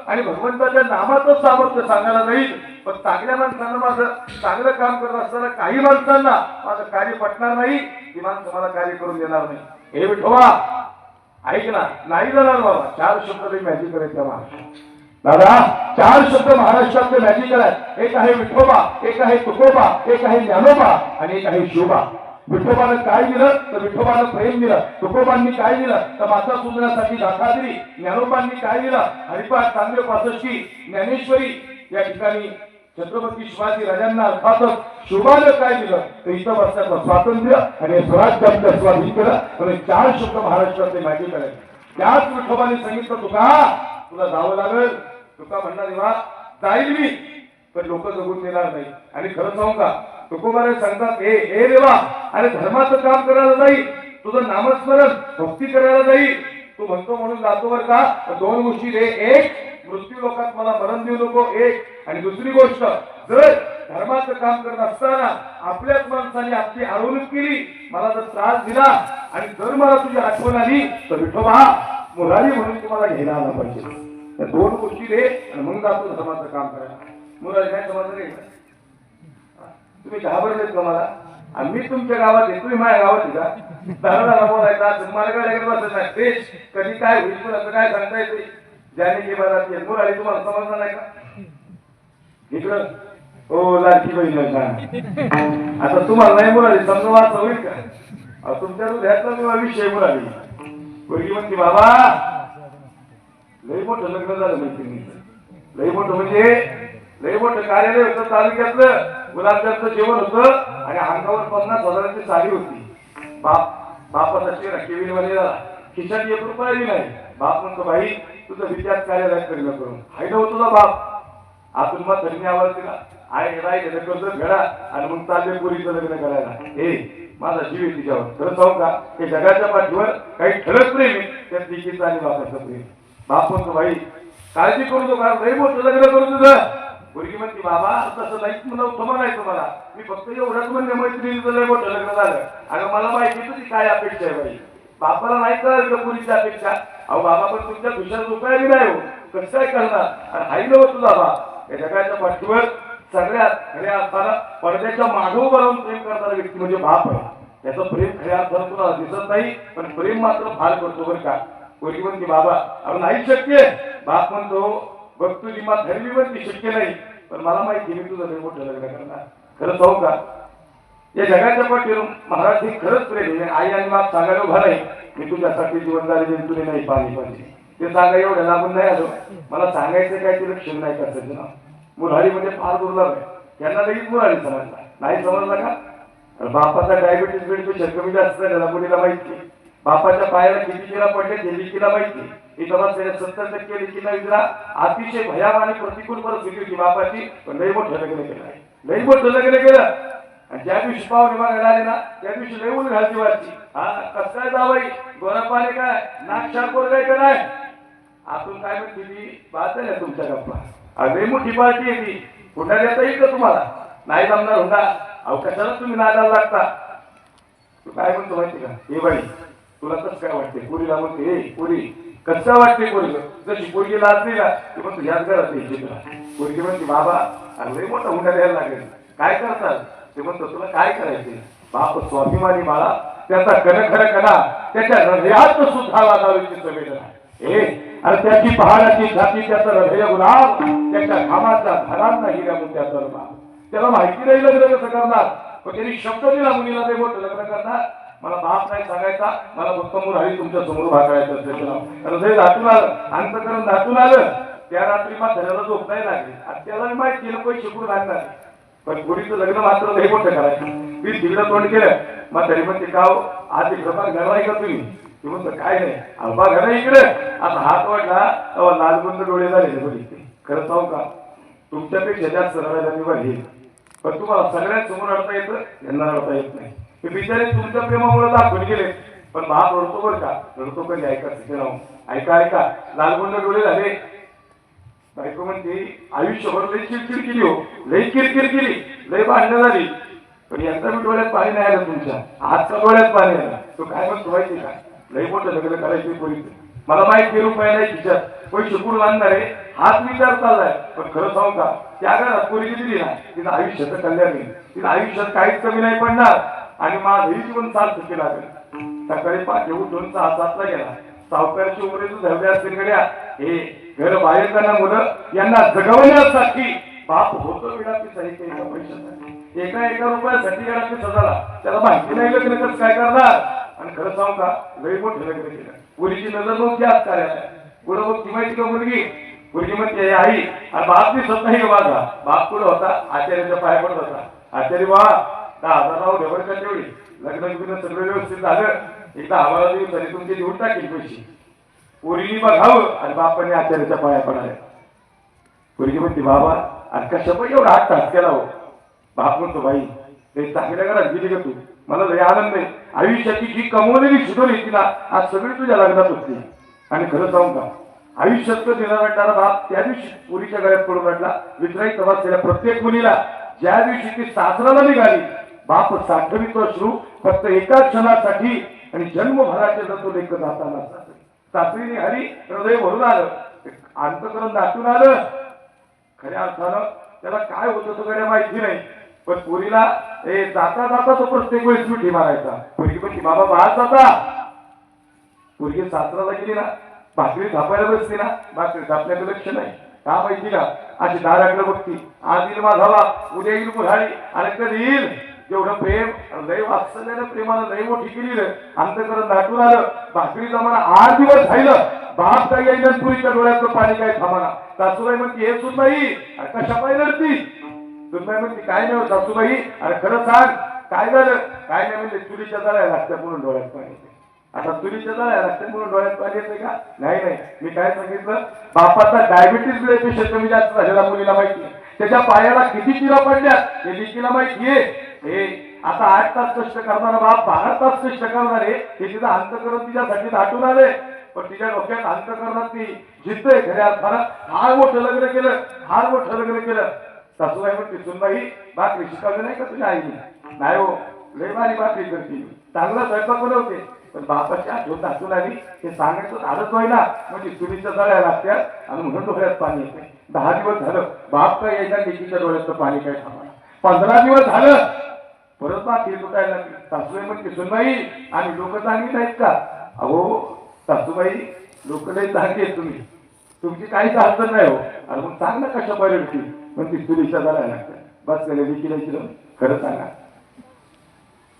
आणि भगवंताच्या नामाचं सामर्थ्य सांगायला जाईल. पण चांगल्या माणसांना माझं चांगलं काम करत असताना काही माणसांना माझं कार्य पटणार नाही, ती माणसं मला कार्य करून देणार नाही. हे विठोबा ऐक ना, नाही जाणार बाबा. 4 शब्द तरी मॅजिक करायचं महाराष्ट्र. दादा 4 शब्द महाराष्ट्रातले मॅजिकल आहेत. एक आहे विठोबा, एक आहे तुकोबा, एक आहे ज्ञानोबा आणि एक आहे शिवबा. विठोबानं काय दिलं तर विठोबानं प्रेम दिलं. तुकोबांनी काय दिलं तर माता सुंदरासाठी गाथा दिली. ज्ञानोबांनी काय दिलं हरिपाठ चांगले 65 ज्ञानेश्वरी. या ठिकाणी छत्रपती शिवाजी राजांना अर्थातच शोभानं काय दिलं तर इथं बसण्याचं स्वातंत्र्य आणि स्वराज्य आपल्या स्वाधीन केलं. आणि 4 शब्द महाराष्ट्रातले माहिती करायचे. त्याच विठोबाने सांगितलं तुका तुला जावं लागेल. तुका म्हणणार देवा जाईल मी पण लोक जगून देणार नाही. आणि खरं सांगू का तुकोबाने सांगतात हे देवा आणि धर्माचं काम करायला जाईल तुझं नामस्मरण भक्ती करायला जाईल तू म्हणतो म्हणून जातो बरं का. 2 गोष्टी रे. एक मृत्यू लोकात मला मरण देऊ नको. एक आणि दुसरी गोष्ट जर धर्माचं काम करत असताना आपल्याच माणसाने आपली अडवणूक केली मला जर त्रास दिला आणि जर मला तुझी आठवण आली तर विठोबा मुरारी म्हणून तुम्हाला घ्यायला आला पाहिजे. या 2 गोष्टी रे आणि मग जातो धर्माचं काम करायला. मुरारी काय समजलं नाही तुम्ही घाबरलेत का मला. आम्ही तुमच्या गावात आहे तुम्ही माझ्या गावात आहे का. दाराला बोलायचा मार्गाला बसत नाही. तेच कधी काय होईल तुला काय सांगता येते. ज्याने की बाजारात मुरारी तुम्हाला समजणार नाही का. इकडं हो लाडकी बहीण सांग आता तुम्हाला नाही मुरारी समजा वाचा होईल का. तुमच्या ह्यातला विषय मुरारी पोरगी म्हणते बाबा लई मोठं लग्न झालं मैत्रिणीचं. लई मोठं म्हणजे लई मोठं कार्यालय होतं तालुक्यातलं. गुलाबजामचं जेवण होतं आणि अंगावर 50,000ची साडी होती. बापाचा चेहरा केविन मध्ये झाला. खिशात 1 रुपया नाही. बाप म्हणतो भाई तुझं विद्यात कार्यालयात करणं करून हाय नव्हतं तुझा बाप. आतून मग धर्मी आवाज दिला आहे राहिले कर्ज फेडा आणि मग चालले पुरीचं लग्न करायला. माझा जीव आहे तिच्यावर. खरं सांगू का हे जगाच्या पाठीवर काही ठळक प्रेम आहे त्या तिकीचं आणि बापाचं प्रेम. बाप म्हणतो भाई काळजी करू नका लई मोठं लग्न करू तुझं. पोरगी म्हणते बाबा तसं नाही नव्हतं म्हणायचं मला. मी फक्त एवढंच म्हणलं मैत्रिणीचं लय मोठं लग्न झालं आणि मला माहिती तुझी काय अपेक्षा आहे बाई. बापाला नाही कळलं का पुरीची अपेक्षा. अहो बाबा पण तुमच्या खिशात रुपया बी नाही हो कसं काय करणार. आणि हाई नव्हतं तुझा बाप. या जगाच्या पाठीवर सगळ्यात खऱ्या अर्थानं पडद्याच्या मागं बनवून प्रेम करणारा व्यक्ती म्हणजे बाप आहे. त्याचं प्रेम खऱ्या अर्थानं तुला दिसत नाही पण प्रेम मात्र फार करतो बरं का. पोरगी म्हणते बाबा अहो नाही शक्य. बाप म्हणतो बघ तुझी मा धर्मी म्हणते शक्य नाही पण मला माहिती मी तुझं लय मोठं लग्न करणार. खरं सांगू का या जगाच्या पाठीवर महाराज हे खरंच प्रेम आहे. आई आणि बाप सांगायला उभा नाही मी तुझ्यासाठी जीवन झाले तुला नाही पाणी पाहिजे ते सांगा एवढ्या लागून नाही आलो. मला सांगायचं काय ते लक्षण नाही करायचं ना. मुरारी म्हणजे फार दुर्लभ आहे. त्यांना लगेच मुरारी समजला नाही समजला का. बापाचा डायबिटीस पेक्षा कमी जास्त झालेला मुलीला माहिती. बापाच्या पायाला किती किला पडले ते लिखीला माहिती. इथं 70% लिखीला विजला. अतिशय भयाव आणि प्रतिकूल परिस्थिती होती बापाची पण लई मोठं लग्न केलं. लई मोठं लग्न केलं आणि ज्या दिवशी पाहुणे बघायला आले ना त्या दिवशी लई उल घालती वाटची. हा कसं काय जावई गोरा पाणी काय नाक शारकोर काय का नाही. आतून काय म्हणते ती बात आहे ना तुमच्या गप्पा. लई मोठी पार्टी आहे ती. हुंडा देता येईल का तुम्हाला. नाही जमणार हुंडा. अहो कशाला तुम्ही नादाला लागता. तू काय म्हणतो माहिती का हे बाई तुला कसं काय वाटते. पुरीला म्हणते हे पुरी कसं वाटते पोरग जशी पोरगी लाजली ना ती म्हणतो ह्याच घरात यायची तुला. पोरगी म्हणते बाबा लई मोठा हुंडा द्यायला लागेल काय करतात. ते म्हणतो तुला काय करायचे. बाप स्वाभिमानी बाळा त्याचा कणखर कणा त्याच्या हृदयात सुद्धा लागावीची संवेदना आणि त्याची पहाडाची छाती त्याचं हृदय गुलाब त्याच्या घामाच्या धरांना हिऱ्या मुद्द्याचा रुबाब. त्याला माहिती नाही लग्न कसं करणार पण त्यांनी शब्द दिला मुलीला ते मोठं लग्न करणार. मला बाप नाही सांगायचा मला फक्त मुरारी तुमच्या समोर भागायचं हृदय दाटून आलं अंतकरण दाटून आलं. त्या रात्री म्हाताऱ्याला झोप नाही लागली. त्याला माहित केलं पैसे कुठून आणणार पण पुरीचं लग्न मात्र लई मोठं करायचं. मी तिकडं तोंड केलं म्हातारी म्हणते का आज इकडं घर आहे का तुम्ही. ते म्हणतो काय नाही आंबा घर इकडे. आता हात वाढला तेव्हा लालबंद डोळे झाले बघितले. खरं सांगू का तुमच्यापेक्षा जास्त रडायला मी बघेल पण तुम्हाला सगळ्यात समोर रडता येतं यांना रडता येत नाही. हे बिचारे तुमच्या प्रेमामुळे दाखवून गेले पण बाप रडतो बरं का. रडतो कधी ऐका ऐका ऐका लालबंद डोळे झाले. बायको म्हणते आयुष्यभर लई चिडचिड केली हो लई किरकिर केली लई भांडणं झाली पण यांचा मी डोळ्यात पाणी नाही आलं तुमच्या हातच्या डोळ्यात पाणी आलं. तो काय म्हणतो माहिती का लई मोठं लग्न करायची पोरी मला माहिती रुपया नाही खिशात पैसे कुठून आणणार आहे हाच विचार चाललाय. पण खरं सांगू का त्या घरात पोरी दिली ना तिथं आयुष्याचं कल्याण होईल. तिथं आयुष्यात काहीच कमी नाही पडणार आणि माझंही जीवन सार्थकी लागेल. सकाळी 5 उठून 6-7ला गेला. सावकारची उमरेतून धरल्या असतील गड्या हे घर बाहेर करणार मुलं यांना जगवण्यासाठी बाप होतो विडापी साहित्य पैशासाठी एका रुपयासाठी घरातली सजाला त्याला माहिती नाही लग्न कसं काय करणार. आणि खरं सांगू का लई मोठं लग्न केलं. मुलीची नजर नव्हती आज कार्याला. पुढं मग ती माहिती का मुलगी म्हणते आई आणि बाप दिसत नाही का माझा. बाप पुढे होता आचार्याच्या पाया पडत होता. आचार्य बा 10,000 राहू दे बरं का तेवढी लग्न सगळं व्यवस्थित झालं. एकदा आम्हाला दिवस झाले तुमचे देऊन टाकेल पैसे. पोरीनी बघावं आणि बापाने आचार्याच्या पाया पडायला. पोरगी म्हणते बाबा आणि कशा पण एवढा हात तास केला हो. बाप म्हणतो बाई ते चांगल्या घरात गेली का तू. मला लय आनंद आहे. आयुष्याची जी कमवलेली सुधर येते ना आज सगळी तुझ्या लग्नात होती. आणि खरं सांगू का आयुष्यात देणार वाटणारा बाप त्या दिवशी पुरीच्या गळ्यात पडून वाटला. वितराई तपास केल्या प्रत्येक मुलीला ज्या दिवशी ती सासराला निघाली बाप साठवितो अश्रू फक्त एका क्षणासाठी आणि जन्मभराचे जातो लेख जाताना सासरी निघाली हृदय भरून आलं अंतकरण दाटून आलं. खऱ्या अर्थानं त्याला काय होतं तो गड्या माहिती नाही. पण पुरीला जाता जाता तो प्रत्येक वेळेस मिठी मारायचा. पुरगी पण बाबा बाहेर जाता. पुरगी सासराला गेली ना भाकरी थापायला बसली ना भाकरी थापण्याचं लक्ष नाही. का माहिती का अशी दाराकडे बघती. आज येईल माझा उद्या येईल पुढारी आणि कधी येईल. जेवढं प्रेम लय वात्सल्यानं प्रेमानं लय मोठी केली अंतकरण दाटून आलं. भाकरी जमाना 8 दिवस झालं बाप काय येईल पुरीच्या डोळ्यातलं पाणी काय थांबाना. सासूबाई म्हणते हे सुनबाई कशा पाहिजे लढती. सुनबाई म्हणते काय नाही सासूबाई अरे खरं सांग काय झालं. काय नाही म्हणजे चुलीच्या जळ्या लागतात म्हणून डोळ्यात पाणी येते. आता चुलीच्या जळ्या लागतात म्हणून डोळ्यात पाणी येते का. नाही मी काय सांगितलं बापाचा डायबिटीस ब्लड प्रेशर कमी जास्त झालेला मुलीला माहिती. त्याच्या पायाला किती चिरा पडल्या हे लेकीला माहितीये. हे आता 8 तास कष्ट करणारा बाप 12 तास कष्ट करणार आहे हे तिचं अंतकरण तिच्यासाठी दाटून आले. पण तिच्या डोक्यात अंतकरणात ती जिद्द आहे. खऱ्या अर्थानं फार मोठं लग्न केलं. सासूबाई म्हणते सुनबाई भाकरी शिकवली नाही का तुझ्या आईने. नाही हो लय भारी भाकरी करते चांगला स्वयंपाक बनवते. पण बापाची आठवण दाटून आली हे सांगायचं झालंच व्हायला म्हणजे चुलीच्या जळ्या लागतात आणि म्हणून डोळ्यात पाणी येते. 10 दिवस झालं बाप काय यायच्या लेकीच्या डोळ्यातलं पाणी काय थांबा. 15 दिवस झालं परत भाकरी तुटायला लागली. सासूबाई म्हणते सुनबाई आणि लोक चांगली नाहीत का. अहो सासूबाई लोक लय चांगली आहेत तुम्ही तुमची काहीच अडचण नाही हो. अरे मग चांगलं कशा पाहिजे म्हणते चुलीच्या जळ्या लागतात. बस केलं लेकीला खरं सांगा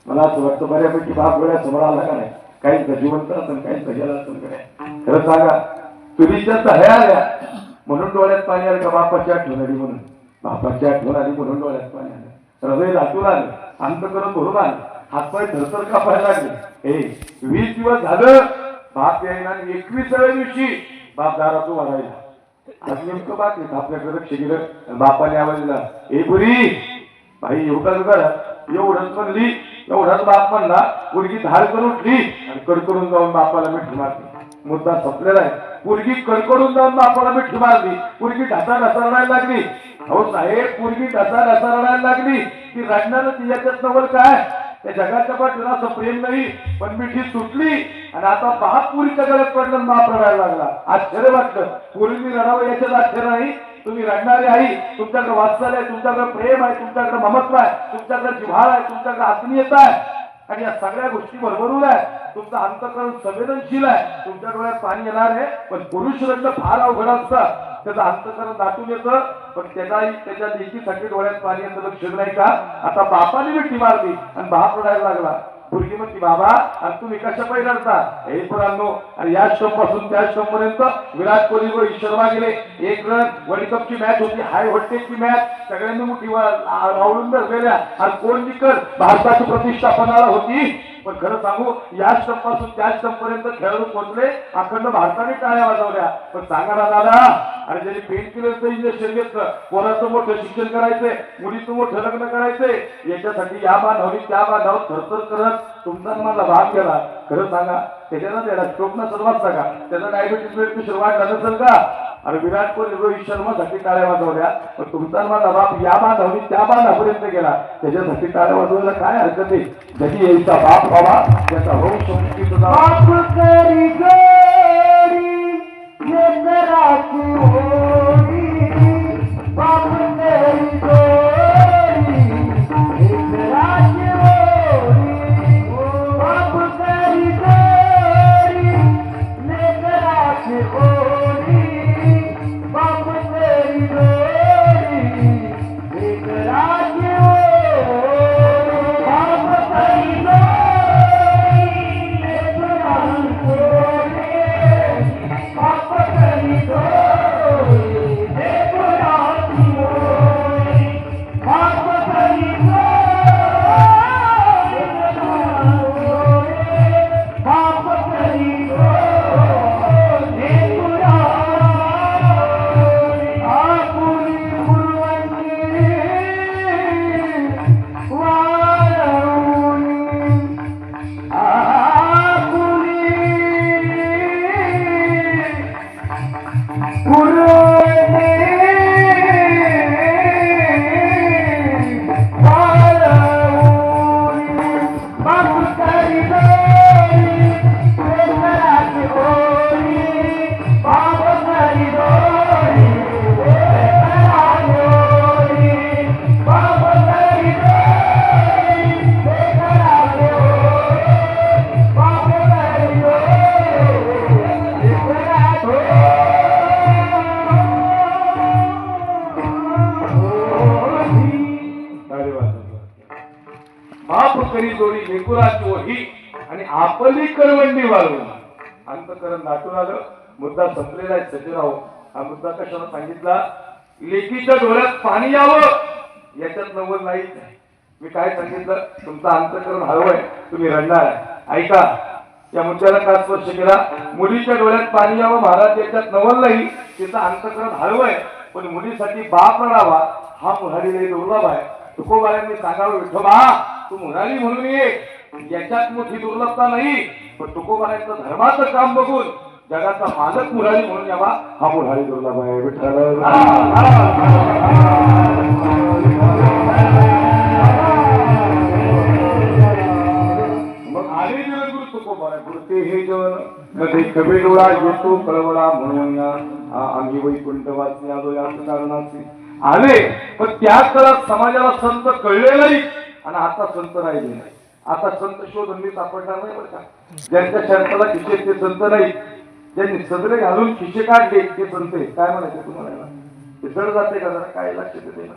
मला असं वाटतं बऱ्यापैकी बाप डोळ्या समोर आला का नाही. काही गजिवंत असेल काही गजाला असेल का नाही. खरं सांगा चुलीच्या तह्या आल्या म्हणून डोळ्यात पाणी आलं का बापाची आठवण आली म्हणून. बापाची आठवण आली म्हणून डोळ्यात पाणी आलं. हृदय दाटून आलं अंतकरण भरून आलं हातपाय थरथर कापायला लागले. हे 20 दिवस झालं बाप यायला 21व्या दिवशी बाप दारात उभा राहिला. आज नेमकं बाकी आपल्याकडे लक्ष गेलं बापाने आवाज दिला ए पुरी भाई एवढंच म्हणली एवढाच बाप म्हणला. मुलगी धार करून उठली आणि कडकडून जाऊन बापाला मिठी मारली. मुद्दा संपलेला आहे. मुलगी कडकडून जाऊन बापाला मिठी मारली. मुलगी ढसा रडायला लागली. अहो साहेब मुलगी ढसा रडायला लागली ती रडणार तिच्याच्यात नवल काय. त्या जगाच्या पाठीला असं प्रेम नाही पण मिठी सुटली आणि आता बाप पुरीच्या गळ्यात पडलं बाप रडायला लागला. आश्चर्य वाटलं. पुरीने रडावं याच्यात आश्चर्य नाही. तुम्ही रडणारी आई तुमच्याकडे वात्सल्य आहे तुमच्याकडे प्रेम आहे तुमच्याकडे ममत्व आहे तुमच्याकडे जिव्हाळा आहे तुमच्याकडे आत्मीयता आहे आणि या सगळ्या गोष्टी बरोबरून आहे. तुमचं अंतकरण संवेदनशील आहे. तुमच्या डोळ्यात पाणी येणार आहे. पण पुरुष रडणं फार अवघड असतं. त्याचं अंतकरण दाटून येतं पण त्याच्या लेकीसाठी डोळ्यात पाणी येतं लक्ष नाही का. आता बापाने मिठी मारली आणि बाप रडायला लागला. मुलगी म्हणती बाबा आणि तुम्ही कशा पाहिजे रडता. हे पुरांनो आणि या स्टंप पासून त्या स्टंप पर्यंत विराट कोहली व शर्मा गेले. 1 रन वर्ल्ड कपची मॅच होती हाय व्होल्टेजची मॅच सगळ्यांनी मुठीवर आवळून धरलेल्या आणि कोण जिंकल भारताची प्रतिष्ठा पणाला होती. पण खरं सांगू या स्टंप पासून त्या स्टंप पर्यंत खेळाडू पोहोचले. अखंड भारताने टाळ्या वाजवल्या. पण सांगा ना दादा आणि ज्यांनी पेन किलरचं इंजेक्शन घेतलं पोराचं मोठं शिक्षण करायचंय मुलीचं मोठं लग्न करायचंय याच्यासाठी या बांधावली त्या बांधावर थरथर करत तुमचा मला भाग गेला. खरं सांगा त्याच्यानं त्याला स्ट्रोक नसेल वाचता का त्याचा डायबिटीस ब्लड प्रेशर वाढला नसेल का. आणि विराट कोहली रोहित शर्मासाठी टाळ्या वाजवल्या. पण तुमचा माझा बाप या बांधावली त्या बांधापर्यंत गेला त्याच्यासाठी टाळ्या वाजवायला काय हरकत आहे. ज्याची यायचा बाप व्हावा त्याचा वंश बाप करी गरी कराची होडी बाप करी गरी कराची होडी बाप करी गरी कराची होडी बाप करी गरी कराची होडी करी जोडी लेकुराची ओढी आणि आपली करवंडी वाळून अंतकरण दाटून आलं. मुद्दा संपलेला आहे सचिनराव. हा मुद्दा कशाला सांगितला? लेकीच्या डोळ्यात पाणी यावं याच्यात नवल नाही. मी काय सांगितलं? तुमचं अंतकरण हळवंय, तुम्ही रडणार. ऐका, या मुद्द्याला का स्पर्श केला? मुलीच्या डोळ्यात पाणी यावं महाराज याच्यात नवल नाही, तिचं अंतकरण हळवंय. पण मुलीसाठी बाप रडावा हा मुलाडीला दुर्लभ आहे. तुकोबारांनी सांगावं, विठोबा तू मुलाडी म्हणून ये, याच्यात मोठी दुर्लभता नाही. पण तुकोबारांचं धर्माचं काम बघून जगाचा मालक मुलाडी म्हणून यावा हा मुलाडी दुर्लभ आहे. विठ्ठल मग आले जगद्गुरु तुकोबारा गुरुते हे जन मध्ये कवी डोळा येतो कळवळा म्हणून आम्ही वैकुंठवासी आलो याच कारणाचे आले. पण त्या काळात समाजाला संत कळले नाही आणि आता संत राहिले नाही. आता संत शोधून मी सापडणार नाही बरं का. ज्यांच्या शर्ताला खिशे ते संत नाही, ज्यांनी सदरे घालून खिशे काढले ते संत आहे. काय म्हणायचं तुम्हाला? ते जड जाते का जरा? काय लक्ष देते ना.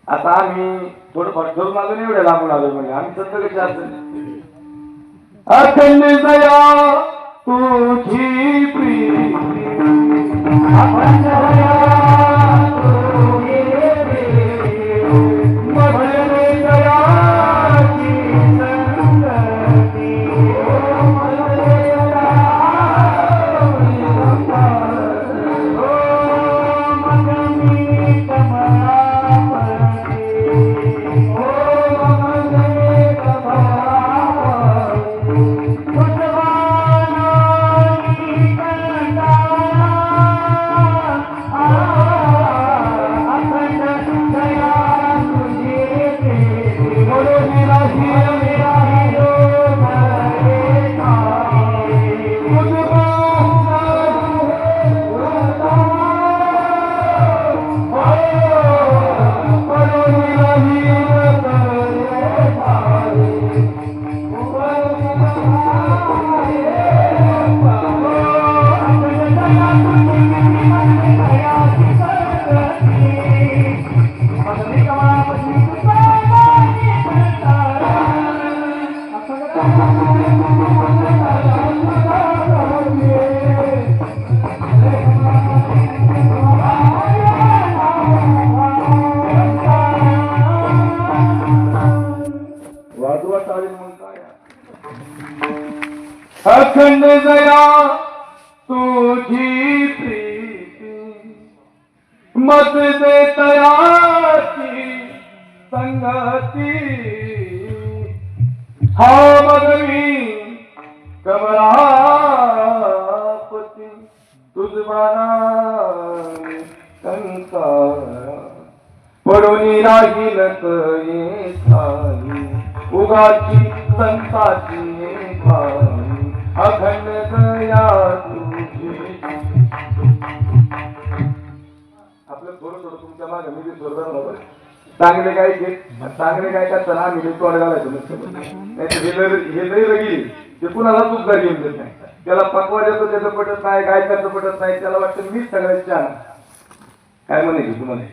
आता आम्ही थोडंफार ठरून आलो नाही, एवढ्या लांबून आलो म्हणजे आम्ही संत कसे असेल. अखंड दया तुझी प्रीती अखंड दया अखंड दया तुझी प्रीती मत दे तयाची संगती हा मगवी कमलापती तुझबाना कंकारा पडोनी राहील येथाई उगाची संताची भाई अखंड दया तुझी. आपलं थोडं थोडं तुमच्या मागे मी थोडं चांगले काय चांगले काय का चला मी तोड घालायचो हे जरी रगी ते कुणाला चूक झाली येऊन देत नाही. त्याला पकवा देतो त्याचं पटत नाही, गायकाचं पटत नाही, त्याला वाटतं मीच सगळ्यात छान. काय म्हणायची तुम्हाला?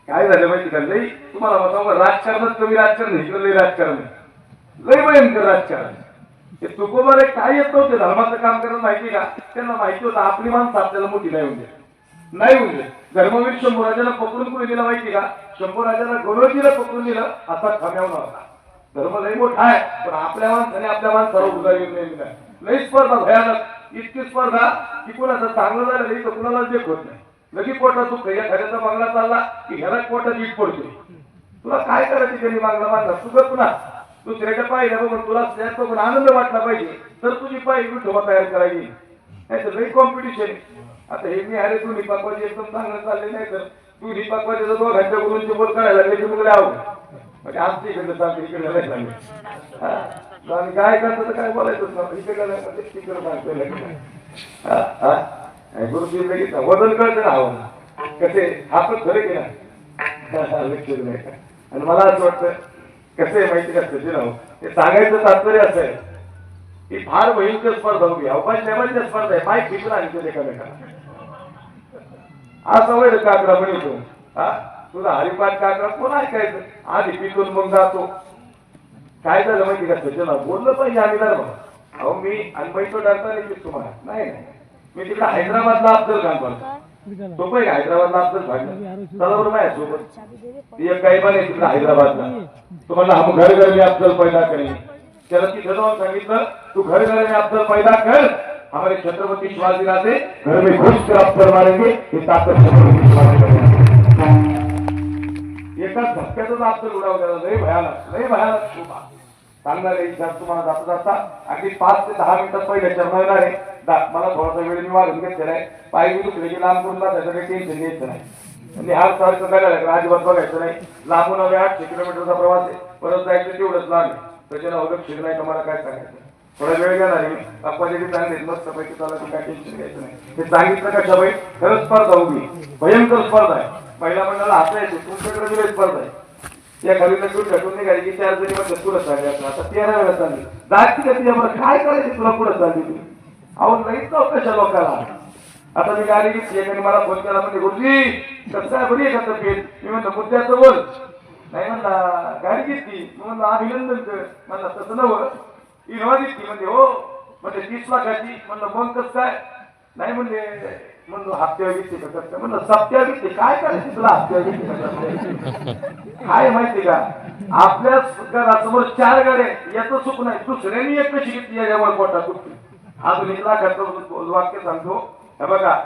काय झालं माहिती का? लई तुम्हाला सांगा राजकारणात कमी राजकारण इकडे लई राजकारण लई भयंकर राजकारण. ते तुकोबारे काय येत नव्हते धर्माचं काम करायला माहिती का? त्यांना माहिती होतं आपली माणसं आपल्याला मोठी नाही होऊन नाही होऊन धर्मवीर शंभूराजाला पकडून कोणी दिला माहिती का? शंभूराजाला गणोजीला पकडून दिलं असा खम्यावून होता. धर्म लई मोठा आहे पण आपल्या माणसाने आपल्या माणसाला उभा येऊन नाही. लई स्पर्धा भयानक, इतकी स्पर्धा की कोणाचं चांगलं झालं नाही तर कुणाला देख होत नाही. लगेच पोटात दुःख एखाद्याचा बांगला चालला की ह्याला पोटात वीट पडतो. तुला काय करायची त्यांनी बांगला बांधला तुझं पुन्हा दुसऱ्याच्या पायऱ्या बघून तुला त्यात बघून आनंद वाटला पाहिजे तर तुझी पाय विठोबा तयार करायची. नाही तर लई कॉम्पिटिशन. आता हे मी अरे तू निपाकवाजी एकदम चांगलं चालले नाही तर तू निपाकवाजीचा दोघांच्या गुरूंचे बोल करायला लागले की मग लाव म्हणजे आमच्या इकडे सांगते इकडे नाही सांगते आणि काय करतं तर काय बोलायचं ना इकडे नाही तिकडे सांगतोय गुरुजी लगेच वजन कळतं ना हवं कसे आपण खरे केला आणि मला असं वाटतं कसं आहे माहिती का सचिनराव हे सांगायचं तात्पर्य असं आहे की फार भयंकर स्पर्धा होती. अवकाश लेवलच्या स्पर्धा आहे. माहीत फिकला आणि ते एकामेकाला असा वैर काकडा पण येतो. हा तुझा हरिपाठ काय करा कोण ऐकायचं आधी पितून मग जातो काय झालं माहिती का सज्जन बोललं पाहिजे आम्ही जर अहो मी अनबाई तो डरता नाही तुम्हाला नाही मी तिकडे हैदराबादला अफजल खान बोलतो तो पण हैदराबादला अफजल खान चला बरं माझ्या सोबत ती एक काही पण आहे तिकडे हैदराबादला तुम्हाला हम घर घर में अफजल पैदा करें त्याला तिथं जाऊन सांगितलं तू घर घर में अफजल पैदा कर हमारे छत्रपति शिवाजी राजे घर में घुस कर अफजल मारेंगे ये ताकत छत्रपति शिवाजी एका धक्क्यातच अफजल उडावलेला लय भयानक खूप सांगणार आहे विचार तुम्हाला जाता जाता अगदी 5 ते 10 मिनिटात पहिले चर्चा येणार आहे मला थोडासा वेळ मी वाढून घेतलेला आहे पाय मी दुसरे की लांब करून त्याचं काही टेन्शन घ्यायचं नाही आणि हा सारखं करायला लागलं अजिबात बघायचं नाही लांबून 800 किलोमीटरचा प्रवास आहे परत जायचं तेवढंच लांब आहे त्याच्यानं अवघड शिर नाही का मला काय सांगायचं थोडा वेळ घेणार आहे मी आपल्या जे चांगले मस्त पैकी चालला काय टेन्शन घ्यायचं नाही हे सांगितलं का शाबाई खरंच स्पर्धा उभी भयंकर स्पर्धा आहे महिला मंडळाला हसायचे तुमच्याकडे दिली स्पर्धा आहे या खाली नकून घटून निघाली की 4 जणी मध्ये पुढे चालली आता 13 वेळा चालली जायची का तिच्याबरोबर काय करायची तुला पुढे चालली ती अहो नाहीच कशा लोकांना आता मी गाडी घेतली आणि मला फोन केला म्हणजे गुरुजी कसं आहे बरी आहे का तब्येत मी म्हणलं मुद्द्याचं बोल नाही म्हणला गाडी घेतली मी म्हणलं अभिनंदन कर म्हणलं तसं नवं इनोवा घेतली म्हणजे हो म्हणजे 30 लाखाची म्हणलं मग कसं काय नाही म्हणजे म्हणलो हप्त्या घेतली का कसं म्हणलं सप्त्या घेतली काय करायची तुला हप्त्या घेतली काय माहिती का आपल्या घरासमोर 4 गाड्या याचं सुख नाही दुसऱ्याने एक कशी घेतली याच्यावर पोटा दुखली अजून 1 लाखाचं वाक्य सांगतो हे बघा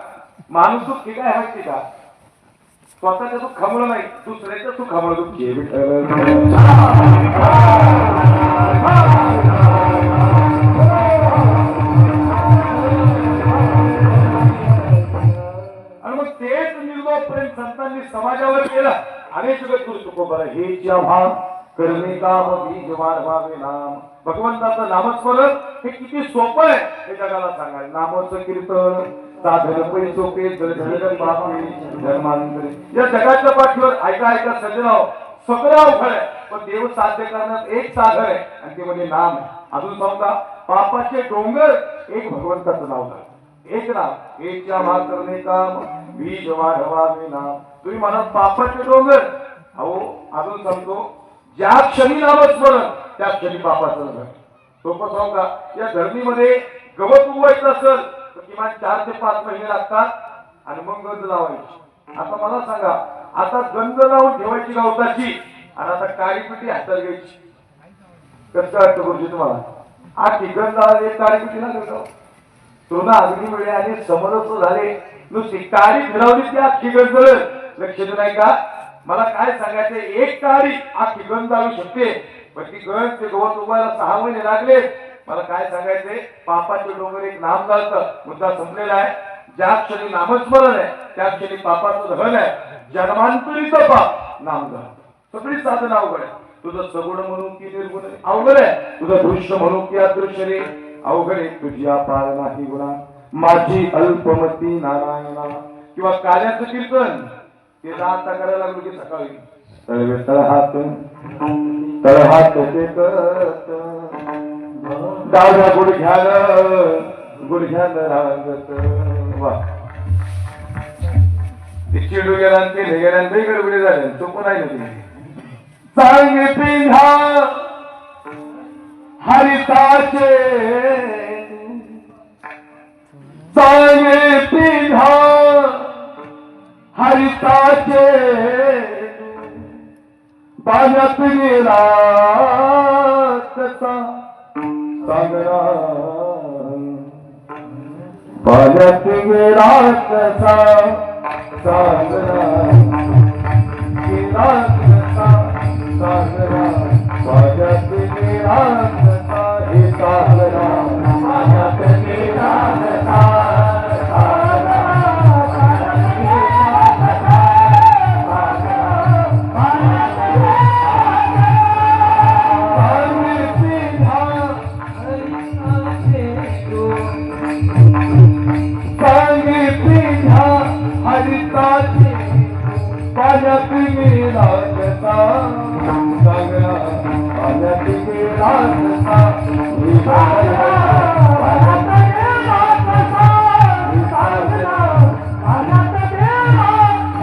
माणूस दुःखी काय माहिती का स्वतःच्या सुखामुळे नाही दुसऱ्याच्या सुखामुळे दुःखी आणि मग तेच निर्लोभपर्यंत संतांनी समाजावर केलं अनेक करू चुको बरं हे जेव्हा करणे काम बीज वाढवावे नाम भगवंताचं नामस्मरण हे किती सोपं आहे हे जगाला सांगाय नामाचं कीर्तन साधन पै सोपे धर्मांतरे या जगाच्या पाठीवर ऐका सज्जनाव सगळं अवघड आहे पण देव साध्य करण्यात एक साधन आहे आणि ते म्हणजे नाम आहे अजून समजा पापाचे डोंगर एक भगवंताचं नाव आहे एक नाम एक जेव्हा करणे काम बीज वाढवावे नाम तुम्ही म्हणा पापाचे डोंगर अहो अजून सांगतो ज्या क्षणी नामस्मरण त्या क्षणी पापाचं घर सोपं सांगू का या धरणीमध्ये गवत उगवायचं असेल तर किमान 4 ते 5 महिने लागतात आणि मग गंध लावायची आता मला सांगा आता गंध लावून ठेवायची गवताची आणि आता काळी पिठी हातात घ्यायची कसं वाटतं गुरुजी तुम्हाला आखी गंध लावायला एक काळी पिठी लागेल तृणा अग्नी मिळे आणि समरस झाले नुसती काळी फिरवली ती आखी गंध लक्ष देऊ नाही का मला काय सांगायचं एक काळी आखी गंध लावू शकते पण ती गंध ते गवत उगवायला 6 महिने लागले मला काय सांगायचंय पापाचे डोंगर एक नाम झालं मुद्दा संपलेला आहे ज्या क्षणी नामस्मरण आहे त्या क्षणी पापाचं धन आहे जन्मांतरीचं पाप नाम झालं सगळी साधन अवघड आहे तुझं सगुण म्हणून की निर्गुण अवघड आहे तुझं दृश्य म्हणून की अदृश्य रे अवघड आहे तुझी अपार नाही गुणा माझी अल्पमती नारायणा किंवा कार्याचं कीर्तन ते आता करायला लागलो की सकाळी तळहात ते करत डाव्या गुडघ्यान रांगत वा ते चिडू गेला आणि ते गेल्या ते गडबडी झाले तो पण आहे ना सांगे पिंढा हरिताचे सांगे पिंढा हरिताचे पाण्यात गेला कसा सागरा पाण्यात गेला कसा सागरा गेला कसा सागरा पाण्यात गेला कसा हे सागरा पाण्यात गेला कसा पाण्यात गेला कसा सागरा पाण्यात गेला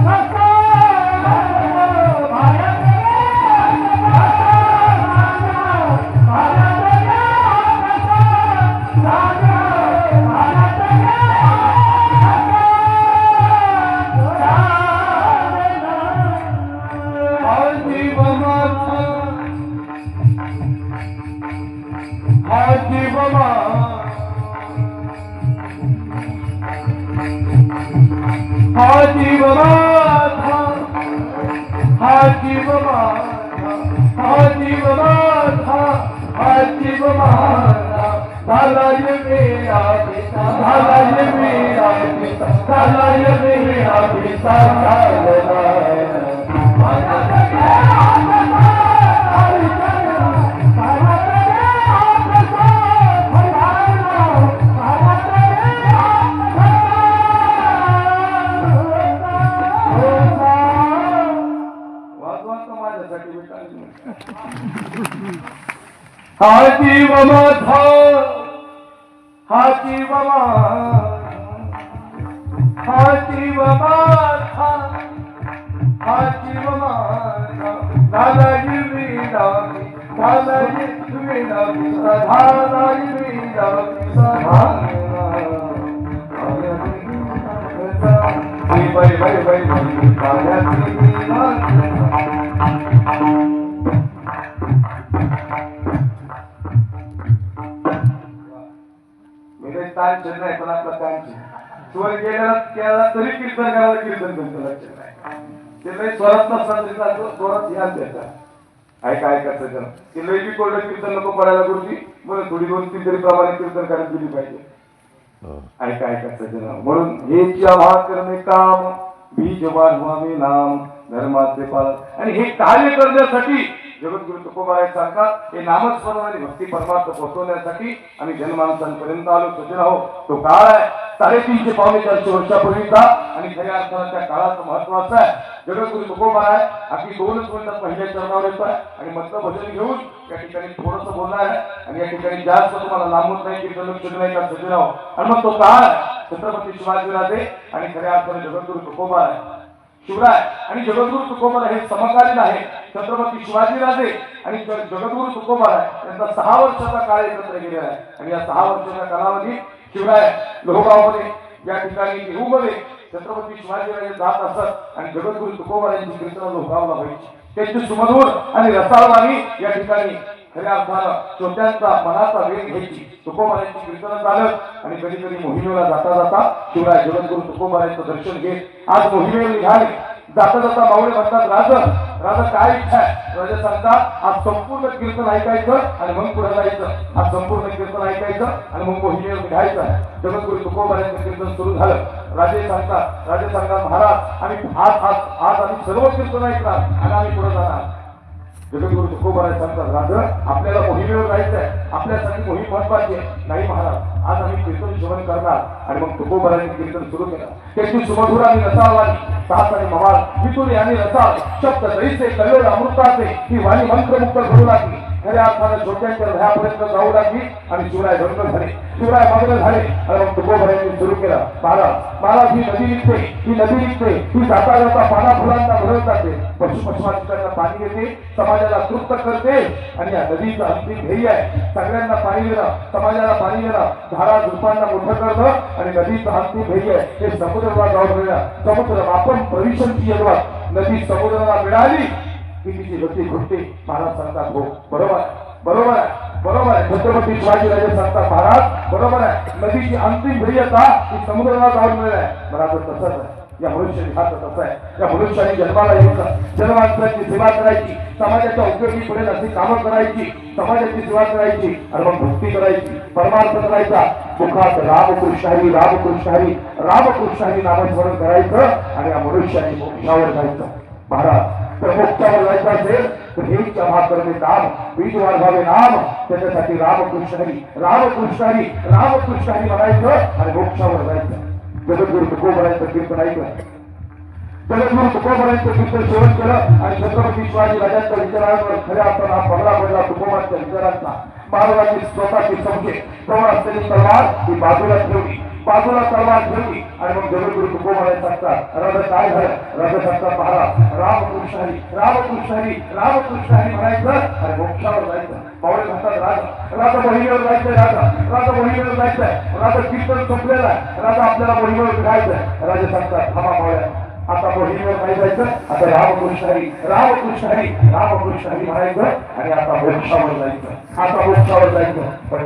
कसा हा जीव माझा, हा जीव माझा, हा जीव माझा, हा जीव माझा, झालाय मेरा पिता, झालाय मेरा पिता, झालाय मेरा पिता, माझ्यासाठी हा जीव माझा, हा जीव माझा, हा जीव माझा, हा जीव माझा, झालाय मेरा, झालाय मेरा, झालाय मेरा, बाई बाई बाई ताण छंद आहे पण आपला ताण स्वर गेलेला केला तरी कीर्तन करायला कीर्तन करतो लक्षात नाही ते लई स्वरात नसतात तरी स्वरात ध्यान द्यायचा ऐका ऐकायचं ते लई बी कोरडं कीर्तन नको पडायला गुरुजी म्हणून थोडी 2-3 तरी प्रमाणे कीर्तन करायला दिली पाहिजे ऐका ऐकायचं म्हणून हे जेव्हा करणे काम बीज वाढवावे नाम धर्माचे पालन आणि हे कार्य करण्यासाठी जगद्गुरु तुकोबाराय सांगतात हे नामस्मरण आणि भक्ती परमार्थ पोहोचवण्यासाठी आम्ही जनमानसांपर्यंत आलो सजन आहो तो काळ आहे 350-400 वर्षापूर्वीचा आणि खऱ्या अर्थानं त्या काळाचं महत्वाचं आहे जगद्गुरु तुकोबाराय अगदी 2च मिनिटात पहिल्या चरणावर येतोय आणि मधलं भजन घेऊन या ठिकाणी थोडंसं बोलणार आहे आणि या ठिकाणी जास्त तुम्हाला लांबून नाही की लक्ष नाही का सजन आहो आणि मग तो काळ छत्रपती शिवाजीराजे आणि खऱ्या अर्थानं जगद्गुरु तुकोबाराय शिवराय आणि जगद्गुरु तुकोबाराय हे समकालीन आहे छत्रपती शिवाजीराजे आणि जगद्गुरु तुकोबाराय यांचा 6 वर्षाचा काळ एकत्र गेलेला आहे आणि या 6 वर्षाच्या कालावधीत शिवराय लोहगावमध्ये या ठिकाणी देहूमध्ये छत्रपती शिवाजीराजे जात असत आणि जगद्गुरु तुकोबाराय यांची कीर्तन लोहगावला व्हायची त्यांची सुमधुर आणि रसाळवाणी या ठिकाणी खऱ्या अर्थानं श्रोत्यांचा मनाचा वेग घ्यायची तुकोबारायांची कीर्तन झालं आणि कधी कधी मोहिमेला जाता जाता शिवराय जगद्गुरु तुकोबारायांचं दर्शन घेत आज मोहिमेला निघाले जाता जाता मावळे म्हणतात राजा काय इच्छा आहे राजा सांगतात आज संपूर्ण कीर्तन ऐकायचं आणि मग पुढे जायचं आज संपूर्ण कीर्तन ऐकायचं आणि मग मोहिमेवर निघायचं जगद्गुरु तुकोबारायांचं कीर्तन सुरू झालं राजे सांगतात महाराज आम्ही आज आम्ही सर्व कीर्तन ऐकणार आणि आम्ही पुढे जाणार जगद्गुरु तुकोबाराय सांगतात राजा आपल्याला मोहिमेवर जायचंय आपल्यासाठी मोहीम महत्वाची आहे नाही महाराज आज आम्ही कीर्तन श्रवण करणार आणि मग तुकोबारायांनी कीर्तन सुरू केलं त्यांची सुमधुर आणि रसाळवाणी सास आणि मवाळ मिथुनी आणि रसाळ शब्द जैसे कल्लोळ अमृताचे ही वाणी मंत्रमुक्त घडू लागली खऱ्या अर्थानं छोट्यांच्या लह्यापर्यंत जाऊ लागली आणि शिवराय धन्य झाले शिवराय मग्न झाले आणि मग तुकोबारायांनी सुरू केलं महाराज ही नदी निघते ही जाता जाता पाना फुलांना भरत जाते पशुपक्षांना पाणी येते समाजाला तृप्त करते आणि या नदीचं अंतिम ध्येय आहे सगळ्यांना पाणी देणं समाजाला पाणी देणं झाडा झुडपांना मोठं करणं आणि नदीचं अंतिम ध्येय हे समुद्राला जाऊन मिळणं समुद्र आपण प्रविशनची यजवान नदी समुद्राला मिळाली की तिची गती घुटते महाराज सांगतात हो बरोबर आहे छत्रपती शिवाजीराजे सांगतात महाराज बरोबर आहे नदीची अंतिम ध्येयता ही समुद्राला जाऊन मिळाली महाराज तसंच आहे या मनुष्याने हात तसा आहे या मनुष्याने जन्माला यायचं जनमानसाची सेवा करायची समाजाच्या उपयोगी पडेल अशी कामं करायची समाजाची सेवा करायची आणि मग भक्ती करायची परमार्थ करायचा मुखात रामकृष्ण हरी नामस्मरण करायचं आणि या मनुष्याने मोक्षावर जायचं महाराज तर मोक्षावर जायचं असेल तर हे क्षमा करणे काम बीज वाढवावे नाम त्याच्यासाठी रामकृष्ण हरी म्हणायचं आणि मोक्षावर जायचं जगद्गुरु तुकोबारायांचं कीर्तन ऐकलं जगद्गुरु तुकोबारायांचं कीर्तन सेवन केलं आणि छत्रपती शिवाजी राजांच्या विचारांवर खऱ्या अर्थानं पगडा पडला तुकोबाच्या विचारांचा महाराजांची स्वतःची समजे प्रमाण असलेली तलवार ही बाजूला तलवार ठेवली आणि मग जगद्गुरु तुकोबाराय सांगतात राजा काय झालं राजा सांगतात महाराज रामकृष्ण हरी म्हणायचं आणि मोक्षावर जायचं मावळे म्हणतात राजा मोहिमेवर जायचंय राजा कीर्तन संपलेलं आहे राजा आपल्याला मोहिमेवर निघायचंय राजा सांगतात थांबा मावळ्या आता मोहिमेवर नाही जायचं आता रामकृष्ण हरी म्हणायचं आणि आता मोक्षावर जायचं पण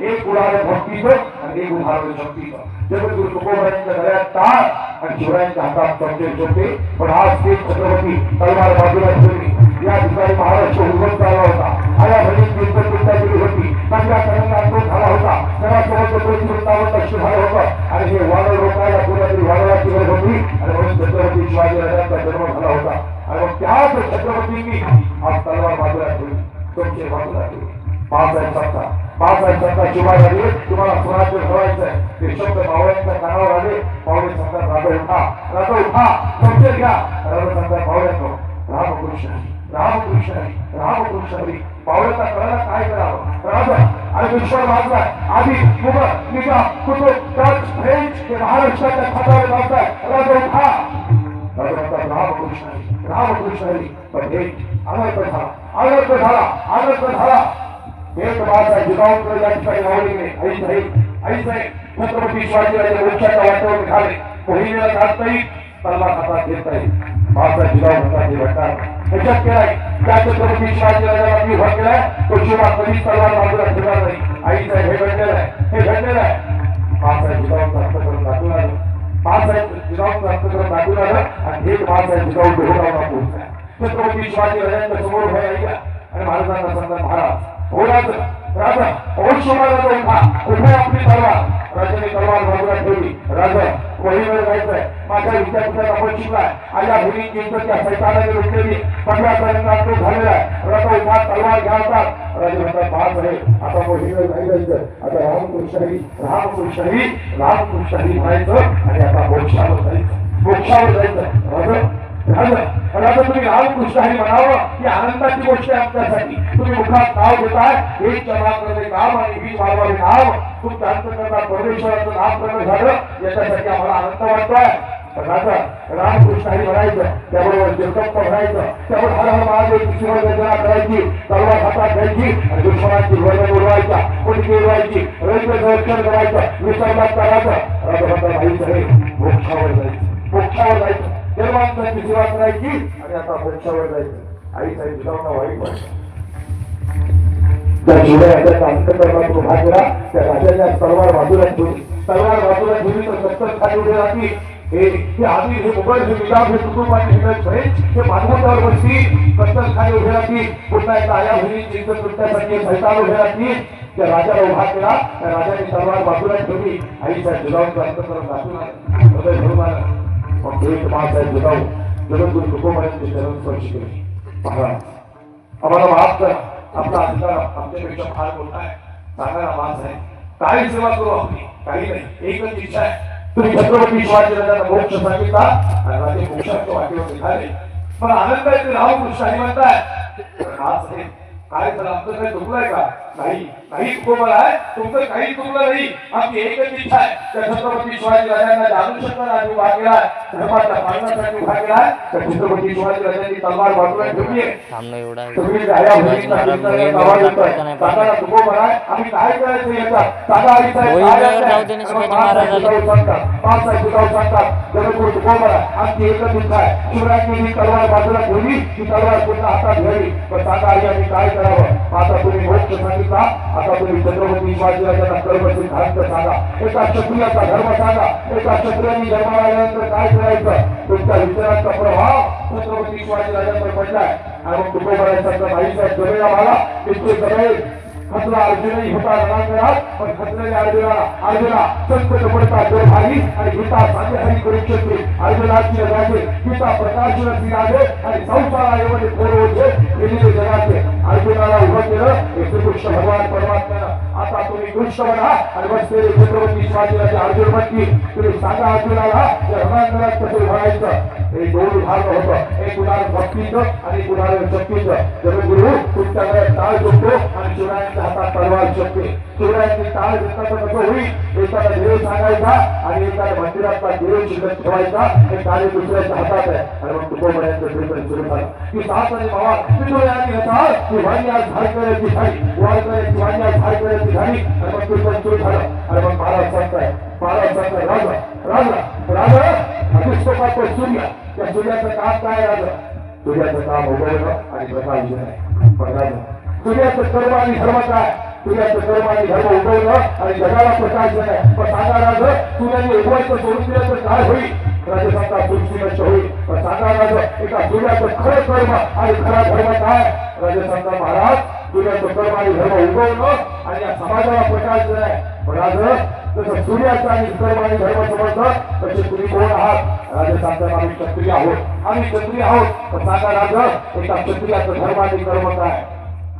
एक उदाहरण भक्तीचं आणि एक उदाहरण शक्तीचं जगद्गुरु तुकोबारायांच्या गळ्यात टाळ आणि शिवरायांच्या हातात चमचे होते. पण आज ते छत्रपती तलवार बाजूला ठेवली. या ठिकाणी महाराष्ट्र उद्भव झाला होता. आया भरी चिंता केली होती. माझ्या तरंगात तो झाला होता. जगासोबत वृत्तावत अशी झालं होतं आणि हे वादळ रोखायला कोणतरी वादळाची गरज होती आणि म्हणून छत्रपती शिवाजी राजांचा जन्म झाला होता. आणि मग त्याच छत्रपतींनी आज तलवार बाजूला ठेवली, चमचे बाजूला ठेवली. बाळासाहेब संत शिवाजी तुम्हाला स्वराज्य ठेवायचंय. ते शब्द मावळ्यांच्या कानावर आले. मावळे सांगतात राजा उठा, राजा उठा, चमचे घ्या. राजा सांगतात मावळ्यांनो रामकृष्ण रामकृष्ण रामकृष्ण हरी. पावलाचा कळायला काय करावं. राजा आणि विश्वर वाचलाय. आधी मुघल निजाम कुतुब डच फ्रेंच हे महाराष्ट्राच्या खात्यावर लावताय. राजा उठा. राजा म्हणतात रामकृष्ण हरी रामकृष्ण हरी. पण हे अनर्थ झाला, अनर्थ झाला, अनर्थ झाला. हे बाळासाहेब जिजाऊंकडे या ठिकाणी मावळी गेले. आई साहेब छत्रपती शिवाजीराजे वंशाच्या वाटेवर निघाले. पहिल्याला जात नाही, तलवार हातात घेत नाही. बाळासाहेब जिजाऊ म्हणतात हे घडणार हे शक्य नाही. त्या छत्रपती शिवाजीराजाला मी उभा केलाय, तो शिवा कधीच तलवार बाजूला ठेवणार नाही. आई साहेब हे घडलेलं आहे, हे घडलेलं आहे. बाळासाहेब जिजाऊंचं हस्त करून दाखवून आलं. बाळासाहेब जिजाऊंचं हस्त करून दाखवून आलं आणि एक बाळासाहेब जिजाऊ ढोलावला पोहोचला. छत्रपती शिवाजीराजांच्या समोर उभे राहिला आणि महाराजांना सांगतात महाराज हो राजा राजा अवश्य महाराजा उठा, उठा आपली तलवार. राजाने तलवार बाजूला ठेवली. राजा वहीवर जायचंय. माझ्या विद्यापीठात आपण शिकलाय. आल्या मुलींची त्या सैतानाने लुटलेली 15 पर्यंत तो झालेला आहे. राजा उठा, तलवार घ्या होतात. राजे म्हणतात बाळासाहेब आता वहीवर नाही जायचं, आता रामकृष्ण हरी रामकृष्ण हरी रामकृष्ण हरी म्हणायचं आणि आता मोक्षावर जायचं, मोक्षावर जायचं. राजा राजा तुम्ही रामकृष्ण हरी म्हणावं ही आनंदाची गोष्ट आहे आमच्यासाठी. तुम्ही मुखात नाव घेताय एक चमाकडे नाम आणि वीज मारवावे नाम. तुमच्या अंतकरणात परमेश्वराचं नाम प्रकट झालं याच्यासाठी आम्हाला आनंद वाटतोय. राजा रामकृष्ण हरी म्हणायचं, त्याबरोबर जगदंब म्हणायचं, त्याबरोबर हर हर महादेव शिवगर्जना करायची, तलवार हातात घ्यायची आणि दुश्मनाची वर्णन उडवायच्या, मुंडकी उडवायची, रयत संरक्षण करायचं, विसर्गात करायचं. राजा म्हणतात आई साहेब मोक्षावर जायचं, मोक्षावर जायचं. देवांची सेवा करायची आणि आता मोक्षावर जायचं. आई साहेब जिजाऊंना वाईट वाटलं. त्या शिवाय राजाचा अंतकरणात उभा केला. त्या राजाच्या तलवार बाजूला ठेवली. तलवार बाजूला ठेवली तर सत्तर खाली उभे राहतील. हे आधी हे मुघल हे निजाम हे कुटुंब आणि फ्रेंच हे मानवतावर बसतील. सत्तर खाली उभे राहतील. पुन्हा एकदा आया मुली चिंतन सुटण्यासाठी सैतान उभे राहतील. त्या राजाला उभा केला. त्या राजाने तलवार बाजूला ठेवली. आई साहेब जिजाऊंचं अंतकरण दाखवून आलं, हृदय भरून आलं. मग एक बाळासाहेब जिजाऊ जगद्गुरु तुकोबांचे चरण स्पर्श केले. महाराज आम्हाला माफ करा, आपला अधिकार आमच्यापेक्षा फार मोठा आहे. सांगा ना बाळासाहेब काय सेवा करू आपली. काही नाही, एकच इच्छा आहे. तुम्ही छत्रपती शिवाजीराजांना मोक्ष सांगितला आणि राजे मोक्षाच्या वाटेवर निघाले. पण आनंदाचे रामकृष्ण हरी म्हणताय काय झालं आमचं काही चुकलंय का. नाही काही तुकोबा आहे, तुमचं काही चुकलं नाही. आमची एकच इच्छा आहे त्या छत्रपती शिवाजी राजांना जाणून शकणार उभा केलाय, धर्माच्या पालनासाठी उभा केलाय. त्या छत्रपती शिवाजी राजांनी तलवार बाजूला ठेवली आहे. तुम्ही आया मुलींना आवाज येतोय, सांगा तुकोबा आहे आम्ही काय करायचं याच्यात. सांगा आई साहेब बाळासाहेब जिजाऊ सांगतात जगद्गुरु तुकोबा आमची एकच इच्छा आहे. शिवरायांनी तलवार बाजूला ठेवली, ती तलवार पुन्हा हातात घ्यावी. पण सांगा आई आम्ही काय करावं. आता तुम्ही मोक्ष सांगितला, आता तुम्ही छत्रपती शिवाजीराजांना कर्मसिद्धांत सांगा. एका क्षत्रियाचा धर्म सांगा. एका क्षत्रियांनी जन्माला आल्यानंतर काय करायचं. तुमच्या विचारांचा प्रभाव छत्रपती शिवाजीराजांवर पडलाय. आणि मग तुकोबारायांचा आईसाहेब जमेला मला इतके जमेल. खतरा अर्जुनही होता रणांगणात, पण खतऱ्याने अर्जुना संकट पडता जर भारी आणि गीता साधे हरी करू शकते. अर्जुनाची राजे गीता प्रकाशन राजे आणि संसारा एवढे खोरवचे गेलेले जगाचे. अर्जुनाला उभं केलं श्रीकृष्ण भगवान परमात्म्यानं. आता तुम्ही कृष्ण म्हणा आणि बसलेले छत्रपती शिवाजीराजे अर्जुन म्हणतील. तुम्ही सांगा अर्जुनाला या रणांगणात कसं उभारायचं. हे दोन भाग होतं, एक उदाहरण भक्तीचं आणि एक उदाहरण शक्तीचं. जगद्गुरु तुमच्याकडे टाळ जोडतो आणि शिवरायांच्या हातात तलवार शकते. शिवरायांनी टाळ घेतला तर कसं होईल. एखादा देव सांगायचा आणि एखाद्या मंदिरातला देव शिल्लक ठेवायचा. हे कार्य दुसऱ्याच्या हातात आहे. आणि मग तुकोबारायांचं कीर्तन सुरू झालं की सात आणि मावा पिंडोळ्यांनी घेतात की भाई आज झाड करायची झाली, वाढ करायची भाई आज झाड करायची झाली. आणि मग कीर्तन सुरू झालं. आणि मग महाराज सांगताय राजा राजा राजा अभिषेकाचा सूर्य. त्या सूर्याचं काम काय राजा. सूर्याचं काम उगवणं आणि प्रकाश देणं. पण राजा सूर्याचं कर्म आणि धर्म काय. तुझ्याचं कर्म आणि धर्म उगवलं आणि जगाला प्रकाश देणं. पण सांगा राज, तुझ्याने उगवायचं सोडून दिलं तर काय होईल? राजसत्ता सृष्टी नष्ट होईल. पण सांगा राज, एका तुझ्याचं खरं कर्म आणि खरा धर्म काय? राजसत्ता महाराज, तुझ्याचं कर्म आणि धर्म उगवणं आणि या समाजाला प्रकाश देणं. पण राज, जसं सूर्याचं आणि कर्म आणि धर्म समजतं तसे तुम्ही कोण आहात? राजे सांगतात आम्ही क्षत्रिय आहोत, आम्ही क्षत्रिय आहोत. तर सांगा राज, एका क्षत्रियाचं धर्म आणि कर्म काय?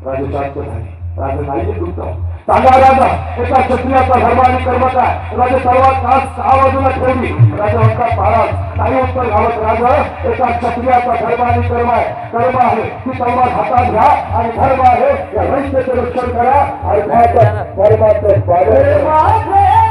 राजे शांत झाले. राजा नाही तुमचं सांगा राजा, एका क्षत्रियाचा धर्म आणि कर्म काय? राजा सर्वात खास सहा बाजूला ठेवली. राजा म्हणतात महाराज काही उत्तर घालत. राजा, एका क्षत्रियाचा धर्म आणि कर्म आहे. कर्म आहे ती तलवार हातात घ्या आणि धर्म आहे या रयतेचं रक्षण करा आणि धर्माचं पालन.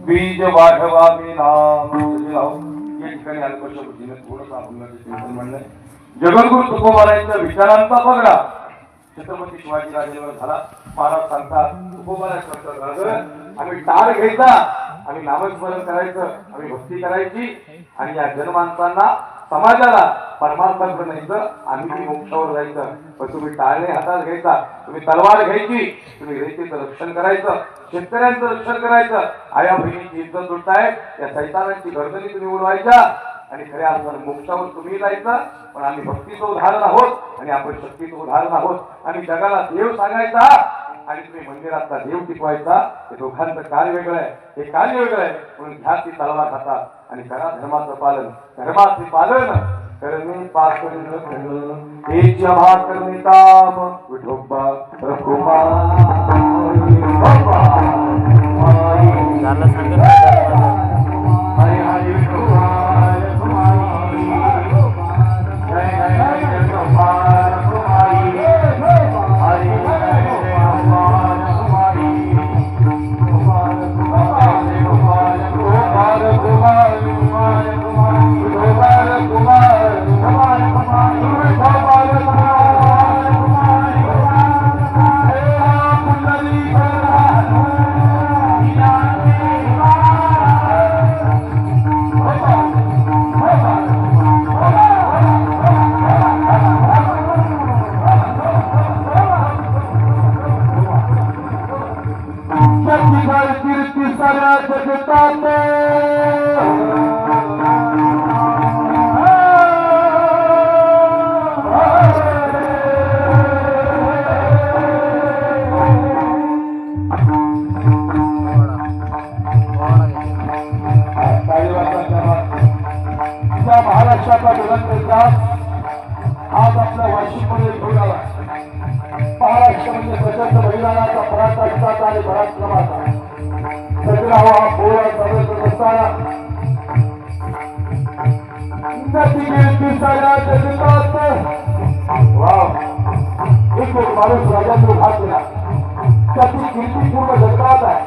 बीज वाढवावे नाम. या ठिकाणी अल्पशा बुद्धीने थोडंसं आपण चिंतन म्हणणं. जगद्गुरु तुकोबारायांच्या विचारांचा पगडा छत्रपती शिवाजी राजेंवर झाला. महाराज सांगतात तुकोबाराय आम्ही टाळ घ्यायचा, आम्ही नामस्मरण करायचं, आम्ही भक्ती करायची आणि या जनमानसांना समाजाला परमार्थाकडे न्यायचं, आम्ही मोक्षावर जायचं. पण तुम्ही टाळणे हातात घ्यायचा, तुम्ही तलवार घ्यायची, तुम्ही रेतीचं रक्षण करायचं, शेतकऱ्यांचं रक्षण करायचं, आया बहिणीची इज्जत लुटताय, या सैतानांची गर्दनी तुम्ही उडवायच्या. आणि खऱ्या अर्थानं मोक्षावर तुम्ही जायचं, पण आम्ही भक्तीचं उदाहरण आहोत आणि आपण शक्तीचं उदाहरण आहोत. आम्ही जगाला देव सांगायचा आणि तुम्ही मंदिरातला देव टिकवायचा. हे दोघांचं कार्य वेगळं आहे, हे कार्य वेगळं आहे. म्हणून घ्या ती तलवार हातात आणि करा धर्माचं पालन. धर्माचे पालन करणे पालन एक जमा करणे काम विठोबा रघुमा झालं सांगत नाही. हरे हरे कुमार कुमारी जय जय जय कुमार कुमारी हरे हरे कुमार कुमारी कुमार कुमार कुमार कुमार कुमार कुमार कुमार कुमार कुमार कुमार कीर्ती साऱ्या जगतात महाराष्ट्राचा बुलंद इतिहास आज आपल्या वाशिममध्ये घेऊन आला. महाराष्ट्र म्हणजे प्रचंड बलिदानाचा पराक्रमाचा आणि पराक्रमाचा सजरावा पोळा सर्वत्र असताना नदी कीर्ती साऱ्या जगतात. वाव, एक माणूस राजाने उभा केला, त्याची कीर्ती पूर्ण जगतात आहे.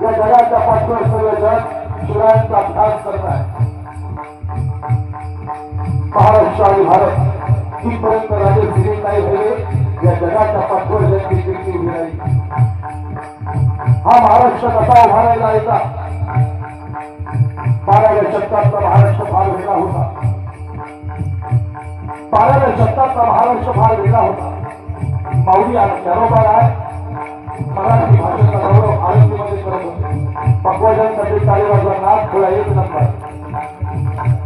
या जगाच्या पाठवर सर्व जग शिवरायांचा अभ्यास करत आहे. महाराष्ट्र आणि भारत इथपर्यंत राजे सिरीज नाही झाले, या जगाच्या पाठवर ज्यांची कीर्ती उभी राहिली. हा महाराष्ट्र कसा उभा राहिला याचा 12व्या शतकातला महाराष्ट्र फार वेगळा होता. 12व्या शतकातला महाराष्ट्र फार वेगळा होता. माऊली आणि त्यारोबार आहे. मराठी भाषेचा गौरव आळंदीमध्ये करत होते. पक्वाजांसाठी टाळीवाजवा नाच खोळा एक नंबर.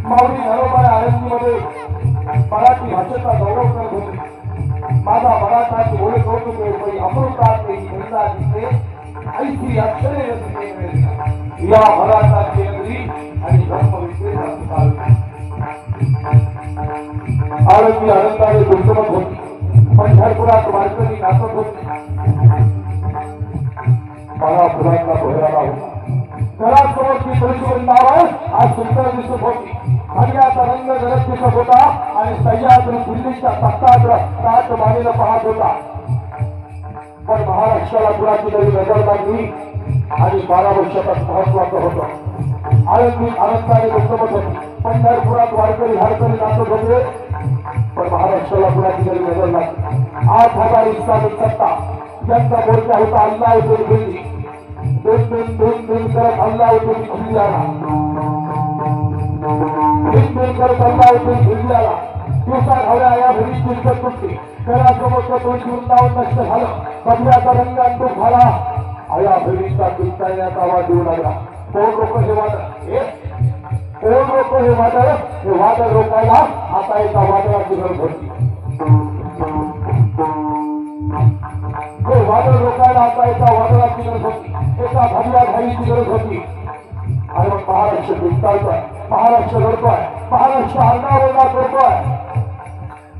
माऊली नरोबा आळंदीमध्ये मराठी भाषेचा गौरव करत होते. माझा मराठा बोले कौतुक अमृतात ऐशी अक्षरे या मराठा केंद्री आणि आळंदी आनंदाने गुंतवत होती. पंढरपुरात वारकरी नाचत होते. मला फुलांचा बहराला होता. घरासमोरची तुळशी वृंदावन आज सुंदर दिसत होती. हरियाचा रंग गरज दिसत होता आणि सह्याद्री दिल्लीच्या तख्तावर ताट मानेला पाहत होता. पण महाराष्ट्राला कुणाची तरी नजर लागली आणि 12व्या शतक महत्वाचं होतं. आळंदी आनंदाने गुंतवत होती. पंढरपुरात वारकरी हरकरी नाचत होते. पण महाराष्ट्राला कुणाची तरी नजर लागली. 8000 इस्लामिक सत्ता ज्यांचा मोर्चा होता अल्लाह उद्दीन खिलजी. दोन करत अल्लाह उद्दीन खिलजी आला. करत अल्लाह उद्दीन खिलजी आला. दिवसा घावल्या या घरी चिंतत सुटली. घरासमोरचं तुळशी वृंदावन नष्ट झालं. बघण्याचा रंग अंतूक झाला. आया भैरीचा किंचाळण्याचा आवाज येऊ लागला. कोण लोक हे वादळ, कोण लोक हे वादळ रोखायला आता एका वादळाची गरज होती. वादळ रोखायला आता एका वादळाची गरज होती. एका भगव्या घाईची गरज होती. आणि मग महाराष्ट्र विस्तारतोय, महाराष्ट्र घडतोय, महाराष्ट्र हल्लावरला करतोय.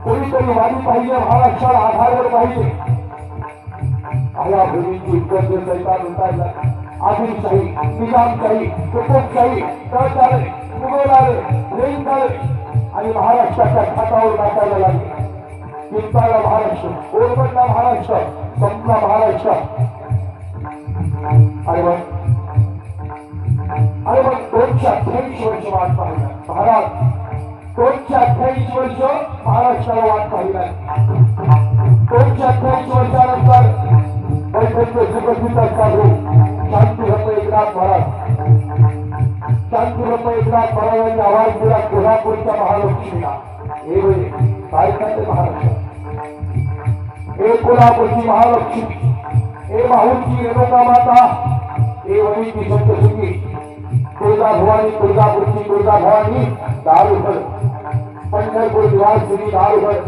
कोणीतरी वादी पाहिजे, महाराष्ट्राला आधारवर पाहिजे. आया भूमीची इतकं सैतान उठायला आदिलशाही, निजामशाही, हुकुमशाही, टच आले, मुघल आले, रेंज आले आणि महाराष्ट्राच्या खातावर टाकायला लागले. चिंताला महाराष्ट्र, ओरबडला महाराष्ट्र, संपला महाराष्ट्र. अरे मग 228 वर्ष वाट पाहिला महाराज. 228 वर्ष महाराष्ट्राला वाट पाहिला. 228 वर्षानंतर बैठकीचे सुप्रसिद्ध साधू शांतीरत्न एकनाथ महाराज, शांतीरत्न एकनाथ महाराजांनी आवाज दिला कोल्हापूरच्या महालक्ष्मीला. हे म्हणजे काय सांगते महाराष्ट्र, हे कोल्हापूरची महालक्ष्मी, हे माहूरची रेणुका माता, हे वणीची सप्तशृंगी तुळजा भवानी, तुळजापूरची तुळजा भवानी दारुघर पंढरपूर निवासिनी दारुघर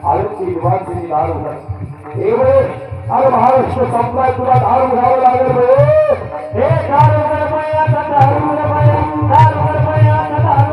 आळंदी निवासिनी दारुघर एवढे अरे महाराष्ट्र संपलाय तुला दारू घ्यावं लागेल रे हे दारुघर बाया दारुघर बाया दारुघर बाया दारुघर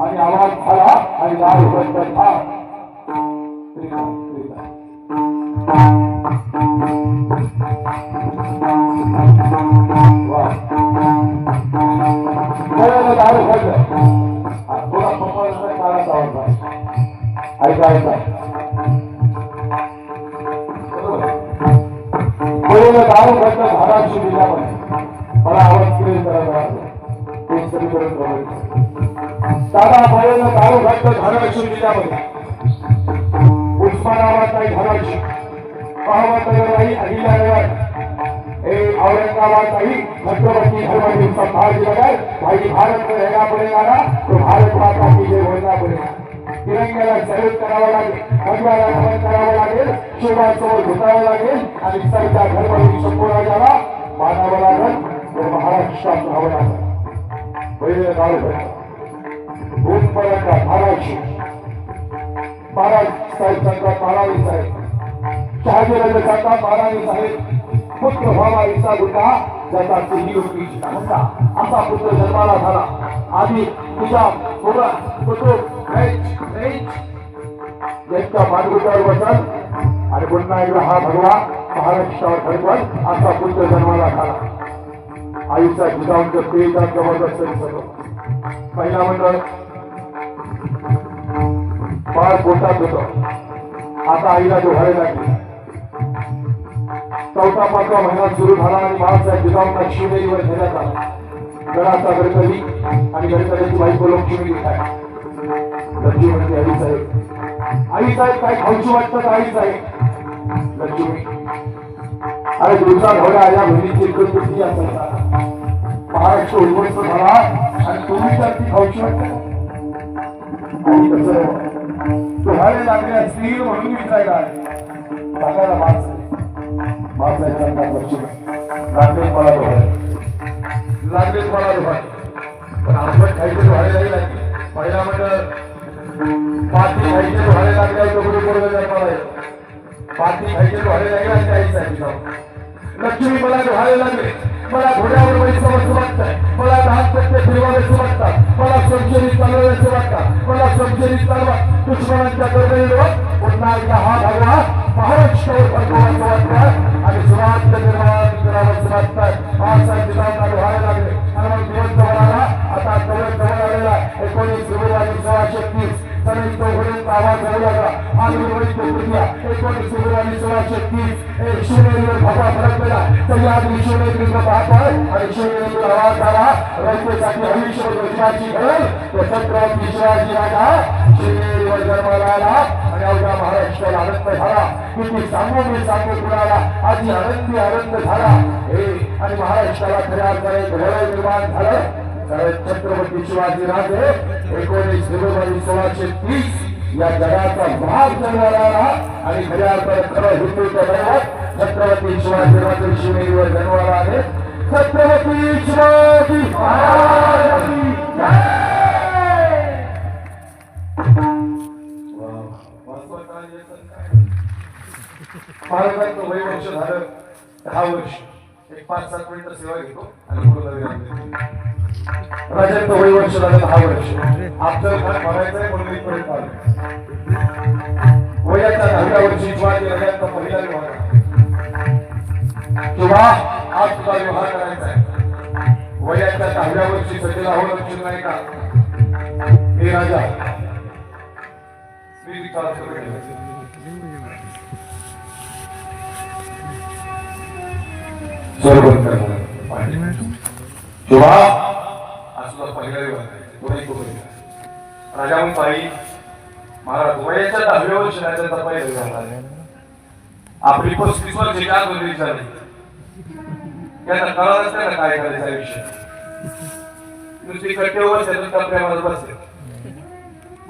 आणि आवाज झाला आणि दारू बंद झाला दारू बंद थोडा पप्पा काळाचा आवाज ऐका ऐका दारू बंद झाडाची दिल्यामध्ये मला आवाज क्लिअर करायला दादा भयन दारू घट्ट धाराशिव जिल्ह्यामध्ये उस्मानाबाद नाही धाराशिव अहमदनगर नाही अहिल्यानगर हे औरंगाबाद नहीं छत्रपति धर्मवीर संभाजीनगर भाई भारत में रहना पड़ेगा ना तो भारत माता की जय बोलना पड़ेगा तिरंग्याला सैल्यूट करावं लागेल भगवाला नमन करावं लागेल शोभासमोर झुकावं लागेल आणि सरच्या धर्मवीर संपूर्णाला मानावं लागेल तर महाराष्ट्रात राहावं लागेल पहिले दारू घट्ट भूतपर्यंत धाराशिव महाराज साहेब संघात महाराज साहेब शहाजीराजे संघात महाराज साहेब पुत्र व्हावा इच्छा होता ज्याचा ही होती होता असा पुत्र जन्माला झाला आधी तुझ्या यांच्या मानगुटावर बसल आणि पुन्हा एकदा हा भगवा महाराष्ट्रावर धडकवत असा पुत्र जन्माला झाला आईचा जिजाऊंचं पेचा जबरदस्त सगळं पहिला मंडळ बाळ पोटात होत आता आईला डोहायला लागली चौथा पाचवा महिना सुरू झाला आणि बाळासाहेब जिजाऊंना शिवनेरीवर नेण्यात आला गडाचा गणपती आणि गणपतीची बायको लक्ष्मी आहे लक्ष्मी म्हणजे आई साहेब काय खाऊची वाटतं आई साहेब लक्ष्मी अरे दुसरा घोडा या बहिणीची एकच किती असायचा महाराष्ट्र उद्ध्वस्त झाला आणि तुम्ही तर ती खाऊची वाटतं तुम्हाला लागले असतील म्हणून विचारायला सांगायला मास लागले मला लागले मला पण आपण खायचे व्हायला लागले पहिला म्हणजे पाठी खायचे व्हायला लागले पाठी खायचे व्हायला लागले आणि काही सांगितलं लक्ष्मी मला व्हायला लागले मला घोड्यावर समजचं वाटतंय मला 10% फिरवायचं वाटतात मला संशयित चालवायचं वाटतात मला संशयित चालवा दुश्मनांच्या गरजेवर पुन्हा एकदा हा भगवा महाराष्ट्रावर फडकवायचं वाटतं आणि सुराज्य निर्माण करावंचं वाटतं महासाहेब जिजाऊंना व्हायला लागले आणि मग दिवस जवळ आला आता जवळ आलेला 19 फेब्रुवारी 1630 सनई चौघडींचा आवाज होऊ लागला आणि 19 फेब्रुवारी 1630 एक शिवनेरीवर भगवा फडकलेला तरी आज शिवनेरीचं पाहतोय आणि शिवनेरीवर आवाज झाला रयतेसाठी आयुष्यभर रोजगाराची गरज तो छत्रपती शिवाजी राजा शिवनेरीवर जन्माला आला आणि अवघ्या महाराष्ट्राला आनंद झाला किती सांगू मी सांगू कुणाला आजी आनंदी आनंद झाला हे आणि महाराष्ट्राला खऱ्या अर्थाने गौरव निर्माण झालं तर छत्रपती शिवाजी राजे 19 फेब्रुवारी 1630 या जगाचा भाग जन्माला आला आणि खऱ्या अर्थाने खरं हिंदूच्या दरबारात छत्रपती शिवाजी राजे शिवनेरीवर जन्माला आले छत्रपती शिवाजी महाराजांची महाराजांचं वय वर्ष झालं 10 वर्ष एक 5-7 मिनिटं सेवा घेतो आणि पुढे जाऊया राजांचं वय वर्ष झालं 10 वर्ष आपल्याला काय बघायचंय म्हणून इथपर्यंत आलो वयाच्या 10व्या वर्षी शिवाजी राजांचा पहिला विवाह किंवा आज सुद्धा विवाह करायचा आहे वयाच्या 10व्या वर्षी सजेला हो लक्ष्मी नाही का हे राजा श्री विचार बरोबर किंवा असं पहिला राजाहून पायी महाराज वयाच्या 10व्या वर्षी राजाचा पहिला विवाह आपली 35 वर्षे का दोन झाली त्यांना कळालंच नाही ना काय करायचा विषय नुसती कट्टेवर त्याच्या प्रेमाला बसते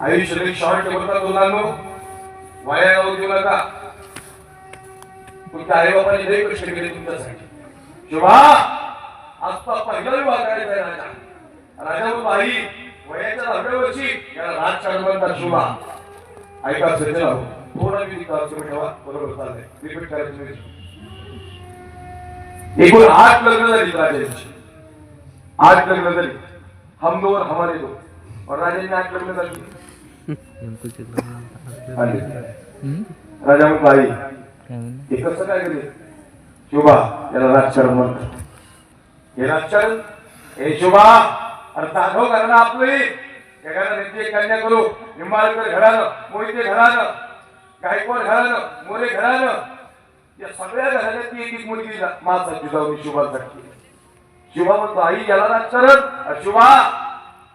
आयुष्य शॉर्ट बोलतात मुलांनो वाया जाऊ देऊ नका तुमच्या आई बाबांनी लई कष्ट केले तुमच्यासाठी शिवा आजचा पहिला विवाह करायचा आहे राजा राजाहून बाई वयाच्या 10व्या वर्षी याला राजकारण म्हणतात शिवा ऐका सज्जन आहो थोडा विधी ठेवा बरोबर चाललंय रिपीट करायचं एकूण 8 लग्न झाली राजांची 8 लग्न झाली हम दो और हमारे दो और राजांनी 8 लग्न झाली राजा मग बाई हे कसं काय केले शुभा याला राजकारण म्हणतात हे राजकारण हे शुभा अरे साधव घराणं आपलं एखादा कन्या करू निंबाळकर घराणं मोहिते घराणं गायकवाड घराणं मोरे घराणं या सगळ्या घराण्याची एक मुलगी माझा जिजाऊनी शुभासाठी शुभा म्हणतो आई याला राजकारण शुभा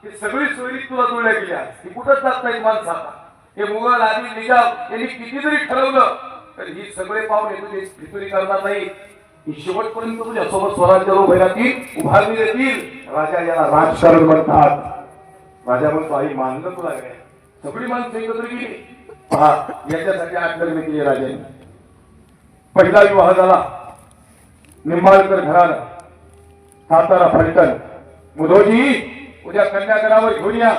ही सगळी सोयरी तुला जुळल्या गेल्या ही कुठंच जात नाही माणसं आता हे मुघल आदी निजाम यांनी किती जरी ठरवलं तर ही सगळे पाहुणे तुझे फितुरी करणार नाही ही शेवटपर्यंत तुझ्या सोबत स्वराज्य उभे राहतील उभारणी देतील राजा याला राजकारण म्हणतात राजा म्हणतो आई मानलं तुला काय सगळी माणसं एकत्र गेली पहा याच्यासाठी 8 लग्न केली राजाने पहिला विवाह झाला निंबाळकर घराणं सातारा फलटण मुधोजी उद्या कन्यागडावर घेऊन या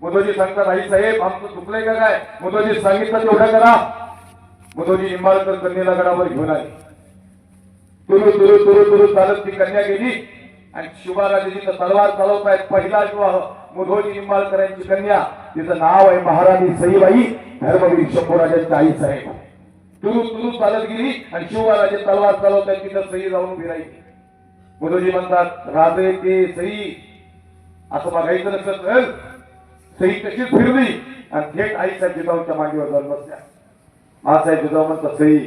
मुधोजी सांगतात आई साहेब आमचं चुकलंय का काय मुधोजी सांगितलं तेवढं करा मुधोजी निंबाळकर कन्याला गडावर घेऊन आले तुरु तुरु तुरु तुरु चालत ती कन्या गेली आणि शिवाराजाची तलवार चालवतायत पहिला विवाह मुधोजी निंबाळकरांची कन्या तिचं नाव आहे महाराणी सईबाई धर्मवीर शंभूराजांची आई साहेब तुरु तुरु चालत गेली आणि शिवराजे तलवार चालवतायत तिथं सई जाऊन उभी राहिली मुधोजी म्हणतात राजे ते सई असं बघायचं नसतं सई कशीच फिरली आणि थेट आई साहेब जिजाऊच्या मांडीवर जाऊन बसल्या मासाहेब जिजाऊ म्हणतात सई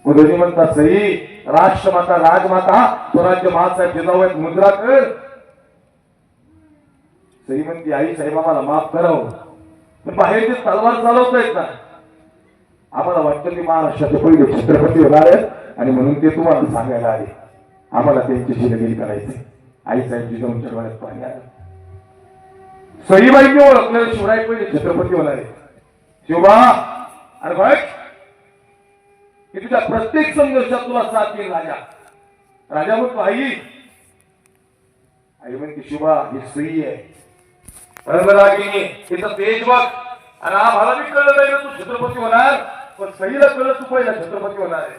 मुधोजी म्हणतात सई राष्ट्रमाता राजमाता स्वराज्य महासाहेब जिजाऊ एक मुद्रा कर सई म्हणते आई साहेब आम्हाला माफ करावं पण बाहेर जे तलवार चालवतायत ना आम्हाला वाटतं की महाराष्ट्राचे पहिले छत्रपती होणार आहेत आणि म्हणून ते तुम्हाला सांगायला आले आम्हाला त्यांच्याशी लगीन करायचे आई साहेब जिजाऊंच्या डोळ्यात पाणी आलं सईबाईंनी ओळखलेलं शिवराय पहिले छत्रपती होणार आहे शिवबा अरे बघ की तुझ्या प्रत्येक संघर्षात तुला साथ देईल राजा राजा म्हणतो आई म्हणते शिवबा ही सई आहे रंगरागिनी तिचं तेज बघ आणि आम्हाला बी कळलं नाही तू छत्रपती होणार पण सईला कळलं तू पहिला छत्रपती होणार आहे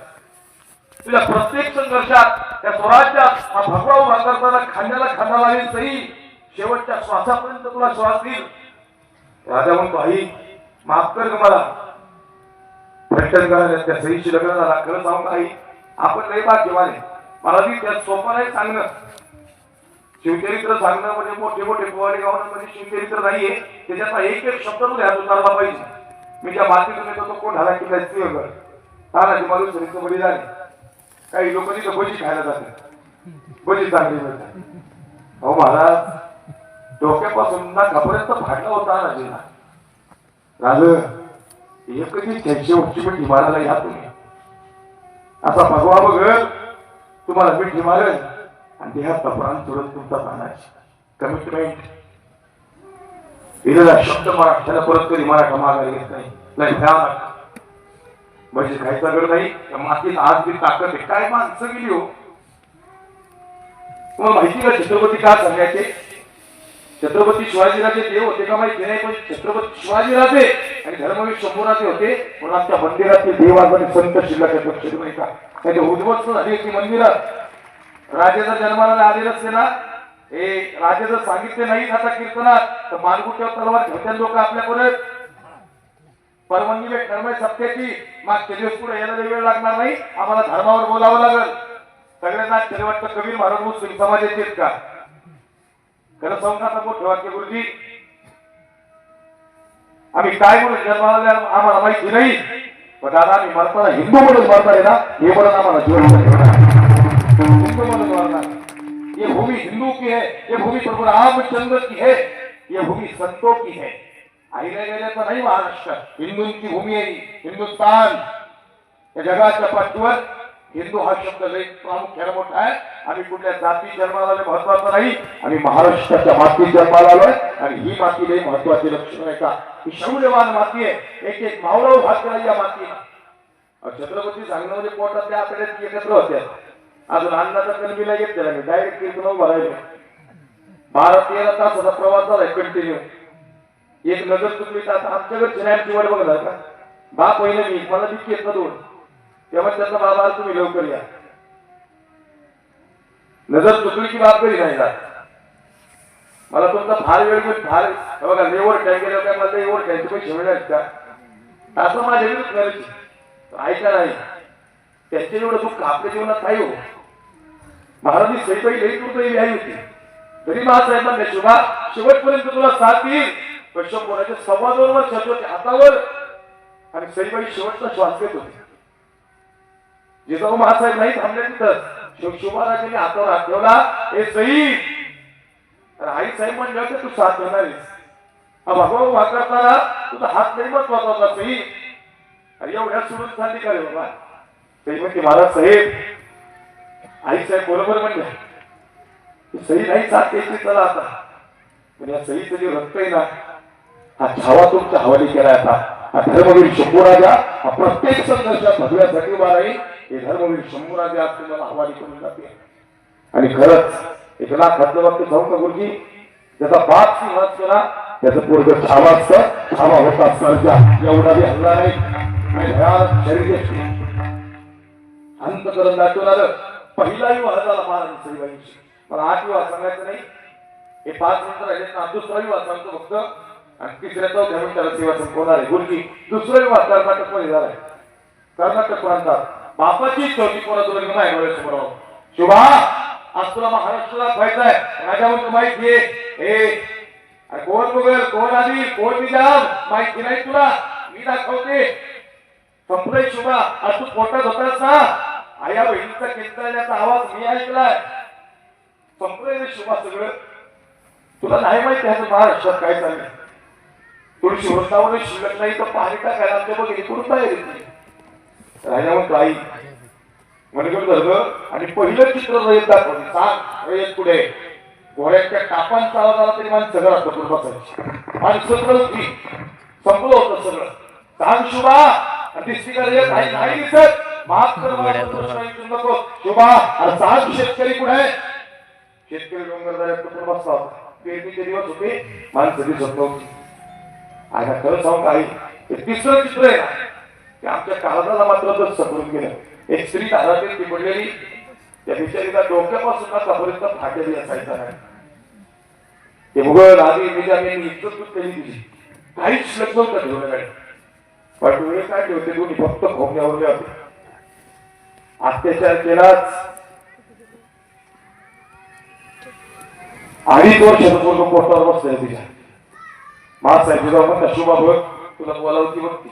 तुझ्या प्रत्येक संघर्षात त्या स्वराज्यात हा भगवा उभा करताना खांद्याला खांदा लावेल सई शेवटच्या श्वासापर्यंत तुला श्वास देईल राजा म्हणतो आई माफ कर ग मला फलटण घराण्यात त्या सईशी लग्न झाला खरं सांगू आई आपण लई भाग्यवान आहे मला बी त्यात सोपं नाही सांगणं शिवचरित्र सांगणं म्हणजे मोठे मोठे पोवाडे गावणं म्हणजे शिवचरित्र नाहीये त्याच्यातला एक एक शब्द तू ध्यान उतारला पाहिजे मी ज्या मातीतून येतो तो कोण झाला की जायची वगैरे तानाजी मालूम शरीरचं बळी झाले. काही लोक तिथं भजी खायला जातात, भजी चांगली मिळतात. अहो महाराज डोक्यापासून ना खबरेत फाटला होता राजेला. राज एकही शेवटची मिठी मारायला या तुम्ही असा भगवा बघल तुम्हाला मिठी मारेल आणि देहात प्राण सोडत तुमचा प्राणाची कमिटमेंट. दिलेला शब्द मराठ्याला परत कधी मराठा मागायला घेत नाही. लय भयानक म्हणजे खायचा गड नाही. त्या मातीत आज बी ताकद आहे. काय माणसं गेली हो. तुम्हाला माहिती का छत्रपती का सांगायचे? छत्रपती शिवाजीराजे देव होते का माहिती नाही, पण छत्रपती शिवाजीराजे आणि धर्मवीर शंभूराजे होते. पण आमच्या मंदिरातले देवाज आणि संत शिल्लक लक्ष नाही का? त्याचे उद्ध्वस्त झाली की मंदिरात राजेचा जन्माला आलेलं असते ना, हे राजे जर सांगितले नाही आता कीर्तनात तर मानगुट्यावर तलवार घेऊन लोक आपल्याकडे परवानगी भेटणार सत्याची. मागच्या दिवस पुढे यायला वेळ लागणार नाही, आम्हाला धर्मावर बोलावं लागेल. सगळ्यांना आश्चर्य वाटतं कबीर महाराज मुस्लिम समाजाचे आहेत का? खरं सांगता मोठे वाक्य गुरुजी आम्ही काय म्हणून जन्माला आम्हाला माहिती नाही, पण दादा आम्ही मरताना हिंदू म्हणून मरणार आहे ना, हे म्हणून आम्हाला जीवन हिंदू म्हणून मरणार. ये भूमि हिंदू की है, ये भूमि प्रभु रामचंद्र की है, ये भूमि संतों की है. आईला गेले तर नाही महाराष्ट्र हिंदूंची भूमी आहे. हिंदुस्थान या जगाच्या पाठीवर हिंदू हा शब्द लई प्रामुख्याने मोठा आहे. आम्ही कुठल्या जाती जन्माला आलोय महत्वाचं नाही, आम्ही महाराष्ट्राच्या मातीत जन्माला आलोय आणि ही माती लई महत्वाची लक्षण आहे का? ही शौर्यवान माती आहे. एक एक मावळव भाग केला या मातीला. छत्रपती सांगणं म्हणजे पोटातल्या आतड्यात एकत्र होत्या. अजून अन्नाचा कणबीला घेतलेला नाही, डायरेक्ट कीर्तन भरायला 12-13 तासाचा प्रवास झालाय कंटिन्यू. एक नजर चुकली तर आता आमच्याकडे चिन्हाची वाट बघणार का? बाप पहिलं मी मला दिसली येत दोन तेव्हा त्याचा बाबा तुम्ही लवकर या. नजर चुकली की बाप घरी नाही जात. मला तुमचा फार वेळ पण फार बघा लेवर टाइम गेल्यावर काय मला एवढं टाइमचे पैसे मिळणार का? असं माझ्या विरुद्ध करायची ऐका नाही. त्यांच्या एवढं दुःख आपल्या जीवनात नाही हो. महाराज सईबाई लई दुर्दैवी आई होती. तरी महासाहेबांना शुभा शेवटपर्यंत तुला साथ येईल. पण 2.25 वर्षाचे होते हातावर आणि सईबाई शेवटचा श्वास घेत होते. जिजाऊ महासाहेब नाही थांबले तिथं शुभाराजांनी हातावर हात ठेवला. हे सई आई साहेब म्हणलं की तू साथ देणारीस. भगवान वाकरताना तुझा हात नाही महत्वाचा होता सई. अरे एवढ्या सोडून झाली का रे बाबा? सई म्हणते महाराज साहेब आई साहेब बरोबर म्हणले सई नाही साथ द्यायची चला आता. पण या सईचं जे रक्त आहे ना हा छावा तुमच्या हवाली केलाय. आता हा धर्मवीर शंभूराजा हा प्रत्येक संघर्षात भगव्यासाठी उभा राहील. हे धर्मवीर शंभूराजा आज तुम्हाला हवाली करून जाते. आणि खरंच एक लाखातलं वाक्य जाऊ का गुरुजी? त्याचा बाप सिंहास केला त्याचं पोरग छावा होता सर्जा. एवढा बी हल्ला नाही. शरीर अंतकरण दाखवून आलं. पहिला विवाह झाला महाराज सईबाईंशी. मला 8 विवाह सांगायचं नाही, हे 5 मिनिटं राहिले ना. दुसरा विवाह सांगतो फक्त आणि तिसऱ्या 4थ्या मिनिटाला सेवा संपवणार आहे. गुरुजी दुसरा विवाह कर्नाटक मध्ये झालाय. कर्नाटक प्रांतात बापाची छोटी पोराचं लग्न नाही डोळ्यासमोर. शुभा आज तुला महाराष्ट्राला व्हायचं आहे. माझ्या म्हणतो माहिती आहे कोण मुघल कोण आधी कोण निजाम माहिती नाही तुला. मी दाखवते. संपलंय शुभा. आज तू पोटात होतास ना आया बहिणीचा किंचाळण्याचा आवाज मी ऐकलाय. संपलंय रे शुभा सगळं. तुला नाही माहिती आहे महाराष्ट्रात काय चाललंय. तुळशी वृंदावन शिल्लक नाही तर पाणी टाकायला आमच्या बघितली कुठून बाहेर येते. राजा म्हणतो आई म्हणून धरलं आणि पहिलं चित्र रयत दाखवली. सांग रयत पुढे घोड्याच्या टापांचा आवाज आला तरी माणसं सगळं असतं बसायची. माणसं सगळं होती. संपलं होतं सगळं. सांग शुभा दिसती का रयत नाही दिसत. माफ कर नको शुभा. अरे सांग शेतकरी कुठे आहे? शेतकरी डोंगरदऱ्यात कुठे बसला होता. पेरणीचे दिवस होते माणसं दिसत नव्हती. आता खरं सांगू आई हे तिसरं चित्र आहे ना ते आमच्या काळजाला मात्र दस्त करून गेलं. एक स्त्री दारातील ती पडलेली त्या बिचारीला डोक्यापासून कपर्यंत फाटेली असायचा नाही. ते मुघल आधी निजामांनी इज्जत केली तिची काहीच शिल्लक नव्हतं ठेवण्याकडे. पण डोळे काय ठेवते दोन्ही फक्त खोकण्यावर होते. अत्याचार केलाच. 2.5 वर्षाचं पोरगं पोटावर बसलंय तिच्या. महासाहेब जिजाऊ म्हणतात शुभा बघ तुला बोलावती बघती.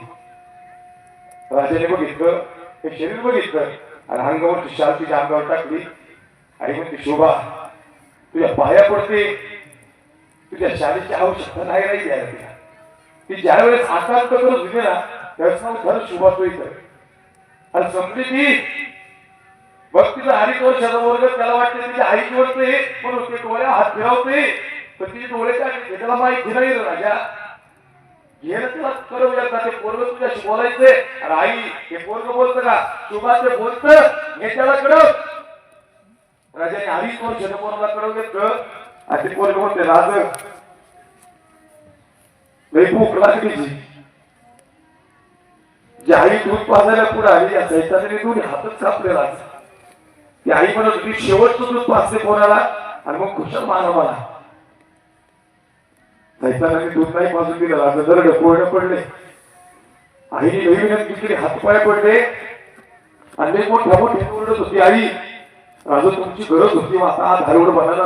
राजाने बघितलं, हे शरीर बघितलं आणि अंगावरची शाल तिच्या अंगावर टाकली आणि म्हणते शोभा तुझ्या पाया पडते, तुझ्या शाळेची आवश्यकता नाही राहिली आहे तिला. ती ज्या वेळेस आकांत करत होती ना त्यावेळेस मला खरं शोभा तो इथं आणि संपली ती. बघ तिचा अडीच वर्षाचा वर्ग त्याला वाटते तिच्या आईची वाटते म्हणून ते डोळ्या हात फिरवते पण तिचे डोळे काय त्याला माहिती नाही राजा. हे ना तिला करवल्या का ते पोरग तुझ्याशी बोलायचंय आणि आई हे पोरग बोलतं का शोभा ते बोलतं हे त्याला कळव. राजाने अडीच वर्षाच्या पोराला कळवलं आणि ते पोरग म्हणते राज लई भूक लागली जी आई दूध पाजायला पुढे आली या सैताने दोन्ही हातच कापले राज. ती आई म्हणत होती शेवटचं दूध पाजते पोराला आणि मग खुशाल मारा मला. सैतानाने दूध नाही पाजून दिलं राजा दरड कोरडे पडले. आईने लई विनंती केली हातपाय पडले आणि मोठ्या मोठ्या ओरडत होती आई राजा तुमची गरज होती आता धारवड बनायला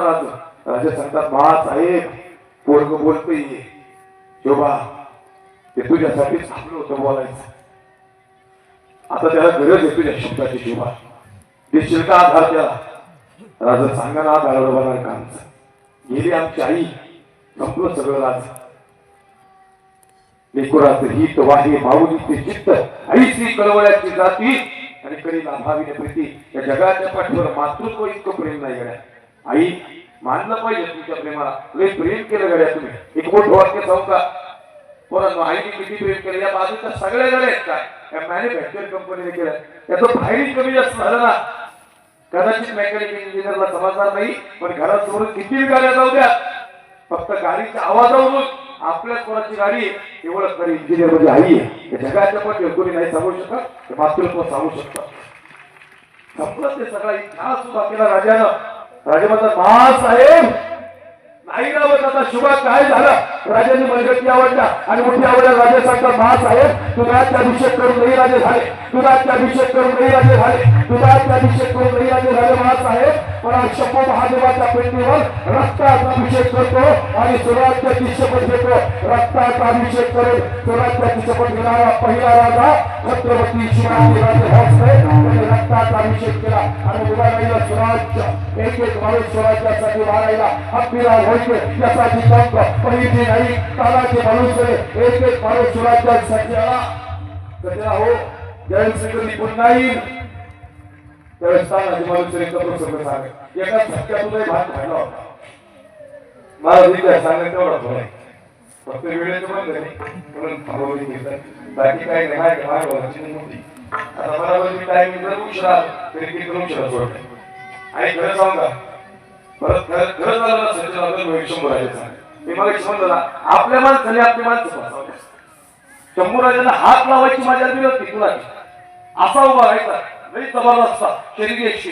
राजा सांगतात मा साहेब पोरग बोलतोय शोभा ते तुझ्यासाठी थांबलं होतं बोलायचं आता त्याला गरज आहे तुझ्या शब्दाची शोभा देशील का आधार त्याला. राजा सांगा ना धारवड बनार का आमचं गेली आमची आई संपलं सगळं राज. लेकुराचं हित वाहे माऊलीचे चित्त आईची कळवळ्याची जाती आणि करीला भावीने प्रीती या जगाच्या पाठीवर मातृत्व इतकं प्रेम नाही गड्या. आई मानलं पाहिजे तुमच्या प्रेमाला लय प्रेम केलं गड्या तुम्ही. एक मोठं वाक्य सांगू का पोरांनो आईने किती प्रेम केलं या बाजूच्या सगळ्या गड्या आहेत काय मॅन्युफॅक्चर कंपनीने केलं याचं फायरिंग कमी जास्त झालं ना कदाचित मेकॅनिकल इंजिनियरला समजणार नाही पण घरात सोडून किती गाड्या जाऊ द्या फक्त गाडीच्या आवाजावरून आपल्या स्वराची गाडी एवढं तरी इंजिनियर मध्ये आई आहे. या जगाच्या पण कोणी नाही सांगू शकत ते मातृत्व सांगू शकतं. संपलं ते सगळा इतिहास सुद्धा केला राजानं. राजा म्हणतात महासाहेब नाही रावत आता शुभा काय झालं राजाने मनगटी आवडला आणि मोठी आवडला. राजा सांगतात महासाहेब दुधाचा अभिषेक करून नाही राजे झाले दुधाचा अभिषेक करून नाही राजे झाले दुधाचा अभिषेक करून नाही राजे झाले महासाहेब पण शंभू महादेवाच्या पेटीवर रक्ताचा अभिषेक करतो आणि स्वराज्याची शपथ घेतो. रक्ताचा अभिषेक करून स्वराज्याची शपथ घेणारा पहिला राजा छत्रपती शिवाजी राजे भोसले त्यांनी रक्ताचा अभिषेक केला आणि उभारायला स्वराज्य एक एक माणूस स्वराज्यासाठी वाढायला हत्तीला व्हायचे यासाठी संप पहिली नाही तालाचे माणूस एक एक माणूस स्वराज्यासाठी आला कधी हो ज्यावेळेस कधी पुन्हा येईल त्यावेळेस तानाचे माणूस एक प्रसंग सांग एका झटक्यातूनही भात खायला होता. मला विचार सांगण्यात तेवढा थोडा फक्त वेळेचं बंद नाही म्हणून थांबवली घेतात बाकी काही नाही माझ्या माझ्या मोठी आता मला टाइम जर उशिरा तरी किती उशिरा सोडत आणि खरं सांग का परत खरं झालं ना सचिन शंभूराजाचा मी मला म्हणलं ना आपल्या माणसाने आपली माणसं फसवल्या. शंभूराजांना हात लावायची माझ्या दिली होती तुला असा उभा राहायचा लई जबरदस्त शरीर एकशे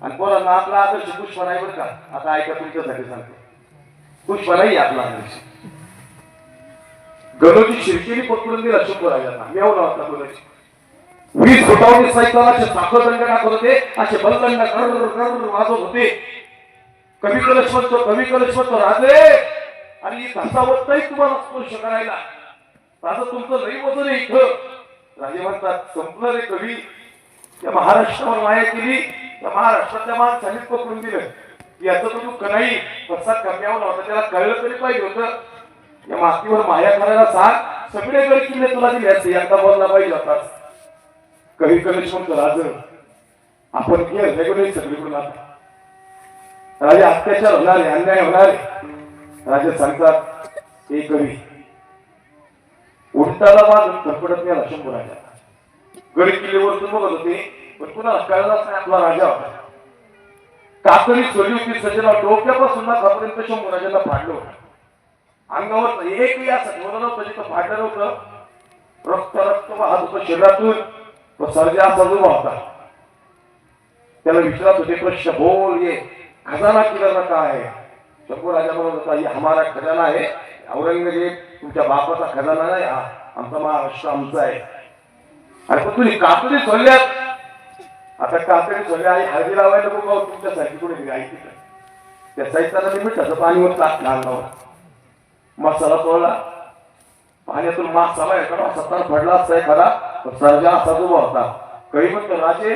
आणि पोरांना आपला आदर्श पुष्पा नाही बरं का आता ऐका तुमच्यासाठी सांगतो पुष्पा नाही आपला आदर्श गणोची शिरकेली पकडून दिला शंभूराजांना मेवला होता बोलायची 20 फुटावरील सायकलाचे साखरदंड टाकत होते असे बलदंड वाजवत होते. कवी कलश म्हणतो राजे आणि घसावतही तुम्हाला स्पर्श करायला राजा तुमचं लई वजन आहे इथं. राजे म्हणतात संपलं रे कवी या महाराष्ट्रावर माया केली या महाराष्ट्रातल्या माणसानेच पकडून दिलं याचं तो दुःख नाही कसा कम्यावर होता त्याला कळलं तरी पाहिजे होतं. या मातीवर माया करायला सांग सगळे गड किल्ले तुला दिले असते एकदा बोलला पाहिजे होता. कवी कलेश म्हणतो राज आपण केलं सगळीकडून आता राजा अत्याचार होणार आहे अन्याय होणार आहे. राजा सांगतात एक कवी उंटाला बांधून धडपडत गेला शंभूराजा गड किल्ल्यावरतून बघत होते पण कुणाला कळलाच नाही आपला राजा होता. कातडी सोडली होती सजना डोक्यापासून नाकापर्यंत शंभूराजांना फाडलं होतं. अंगावर एकही असं ठेवलं नव्हतं जिथं फाडलं नव्हतं. रक्त रक्त वाहत होतं शरीरातून. तो सर्जा असा उभा होता त्याला विचारत होते प्रश्न बोल ये खजाना किल्ला काय आहे. शंभूराजा म्हणत होता ये हमारा खजाना आहे औरंगजेब तुमच्या बापाचा खजाना नाही हा आमचा महाराष्ट्र आमचा आहे. अरे पण तुम्ही कातडी सोडल्यात आता कातडी सोडल्या आई हळदी लावायला बघा तुमच्यासाठी कुठे गाई त्या साहित्याला मी मिठाचं पाणी वर टाकलं अंगावर मसाला तोडला पाण्यातून मास आला एखादा सत्तार पडला असता एखादा सर्जा असाच उभा होता. कवी म्हणतो राजे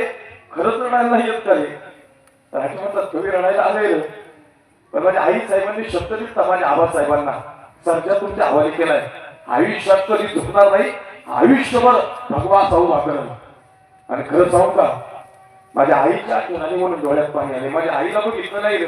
खरंच रडायला नाही येत का रे? राजे म्हणतात कवी रडायला आले, पण माझ्या आई साहेबांनी शब्द दिला माझ्या आबासाहेबांना, सर्जा तुमच्या हवाली केलाय, आयुष्यात कधी झुकणार नाही, आयुष्यभर भगवा साऊ करेल. आणि खरं सांगू का, माझ्या आईच्या आठवणी म्हणून डोळ्यात पाणी आले. माझ्या आईला बघितलं नाही रे,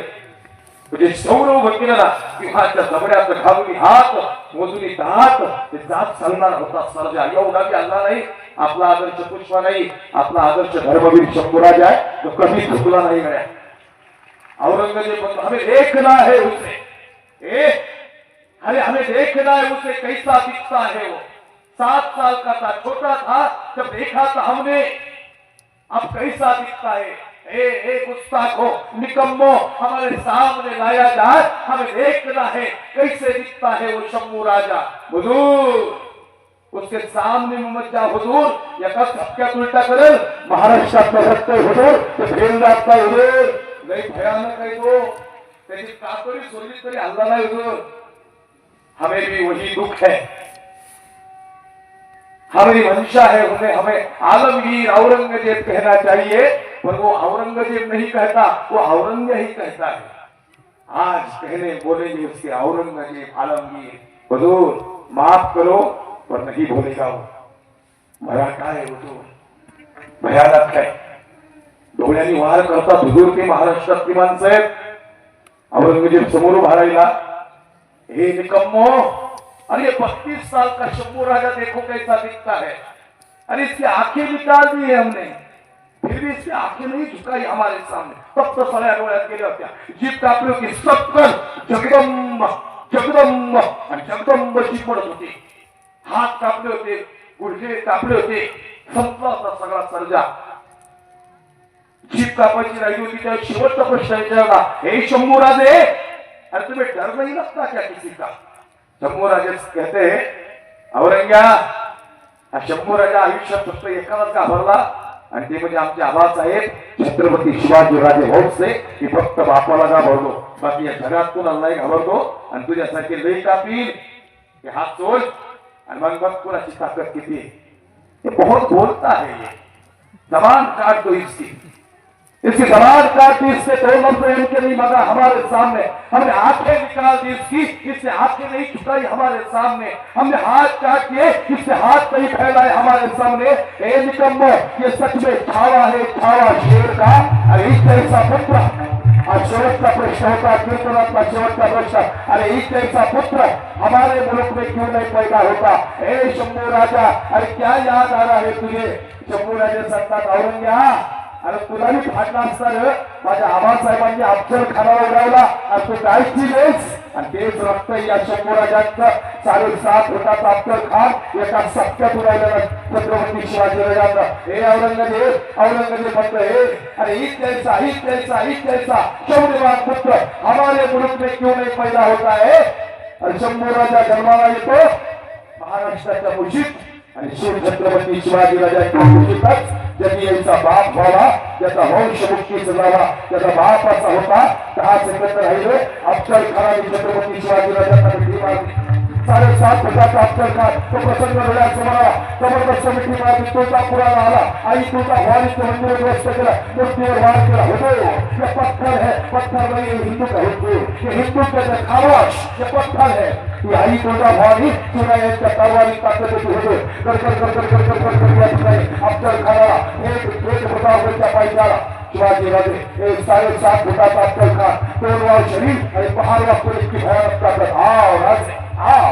म्हणजे सौरव भक्तीला ना किंवा जबड्यात घालून हात मोजून दात ते जात चालणार होता सर्जा. एवढा बी आणला नाही. आपला आदर्श पुष्पा नाही, आपला आदर्श धर्मवीर शंभूराज आहे, तो कधी झुकला नाही गड्या. औरंगजेब म्हणतो हमें देखना है उसे, अरे हमें देखना है उसे कैसा दिखता है वो. 7 साल का था, छोटा था जब देखा था हमने, अब कैसा दिखता है. ए गुस्ताखो निकम्मो, हमारे सामने लाया जाए, हमें देखना है कैसे दिखता है वो शंभू राजा. हुजूर उसके सामने मत जा हुजूर, एका धक्क्यात उलटा करेल महाराष्ट्रातलं रक्त हुजूर, ते फेल जात नाही हुजूर. लई भयानक आहे तो, त्याची कातडी सोडली तरी हल्ला नाही हुजूर. हमें भी वही दुख है, हमारी मंशा है, हमें आलमगीर औरंगजेब कहना चाहिए, पर वो औरंगजेब नहीं कहता, वो औरंग ही कहता है. आज कहने बोलेंगे उसके औरंगजेब आलमगीर. हुजूर माफ करो, पर नहीं बोलेगा वो. मराठा है हुजूर, भयानक है. डोळ्यांनी वार करतात हुजूर ते महाराष्ट्रातली माणसं आहेत. औरंगजेब समोर उभा राहिला, हे निकम्मो, अरे 32 साल का शंभू राजा देखो कैसा दिखता है, अरे इसकी आंखें निकाल दी है हमने, फिर भी इसकी आंखें नहीं झुकाई हमारे सामने. फक्त सळ्या डोळ्यात गेल्या होत्या, जीभ कापली होती, सबकन जगदंब जगदंब आणि जगदंबची पडत होती. हात कापले होते, गुडघे कापले होते, संपला होता सगळा सर्जा. जीभ कापायची राहिली होती. त्या शेवटचा प्रश्न विचारला, हे शंभू राजे, अरे तुम्हें डर नहीं लगता क्या किसी का? शंभू राजे कहते हैं औरंग्या, शंभू राजा आयुष्यात फक्त एकालाच घाबरला, आणि ते म्हणजे आमचे आबासाहेब छत्रपती शिवाजी राजे भोसले, की फक्त बापाला घाबरतो, बाकी या जगात कोणाला नाही घाबरतो. आणि तुझ्यासारखे लई कापील ते हात सोड, आणि मग बघ कोणाची ताकद किती. ये बहुत बोलता है, ये जबान काट दो इसकी जबान काट दी, इससे दो लफ्ज़ इनके नहीं मगा हमारे सामने. हमने आंखें निकाल दी इसकी, इससे आंखें नहीं झुकाई हमारे सामने. हमने हाथ काट दिए, इससे हाथ नहीं फैलाए हमारे सामने. ए निकम्मो, ये सच में छावा है, छावा शेर का. अरे इस जैसा पुत्र, आज शेवटचा प्रश्न होता कीर्तनातला शेवटचा प्रश्न, अरे इस जैसा पुत्र हमारे मुल्क में क्यों नहीं पैदा होता. ए शंभू राजा, अरे क्या याद आ रहा है तुझे. शंभू राजे सांगतात औरंग्या, अरे तुलाही फाटला असता रे, माझ्या आबासाहेबांनी अफजल खानाला उडवला, आणि तू काय केलेस. आणि तेच रक्त या शंभू राजांचं 7.5 फुटाचा अफजल खान एका सप्त्यात उडवलेला छत्रपती शिवाजी राजांना. हे औरंगजेब म्हणतो, हे अरे ईद जैसा शौर्यवान पुत्र हमारे मुल्क में क्यों नहीं पैदा होता है. आणि शंभू राजा जन्माला येतो महाराष्ट्राच्या मुशीत, आणि शिव छत्रपती शिवाजी राजांच्या मुशीतच ज्यांनी याचा बाप व्हावा, त्याचा वंश मुक्तीचा झाला, त्याचा बाप असा होता. 10 सेकंद राहिले. अफजल खानाने छत्रपती शिवाजी राजांना मिठी मारली. 7.5 फुटाचा अफजल खान तो प्रसंग डोळ्यासमोर आला. जबरदस्त मिठी मारली. तुळजापुराला आला. आई तुळजाभवानीचं मंदिर उद्ध्वस्त केलं, मूर्तीवर वार केला. होतो ये पत्थर है, पत्थर नहीं, ये हिंदू का हिंदू, ये हिंदू का खामोश, ये पत्थर है. ती आई तुळजाभवानी शिवरायांच्या तलवारी ताकद होती. होते कर कर कर कर कर कर कर या ठिकाणी अफजल खानाला एक फुटावरच्या पायी आला. शिवाजी राजे 7.5 फुटाचा अफजल खान, तोडवाव शरीर आणि पहाड वापरून इतकी भयानक ताकद. आओ राजे, आओ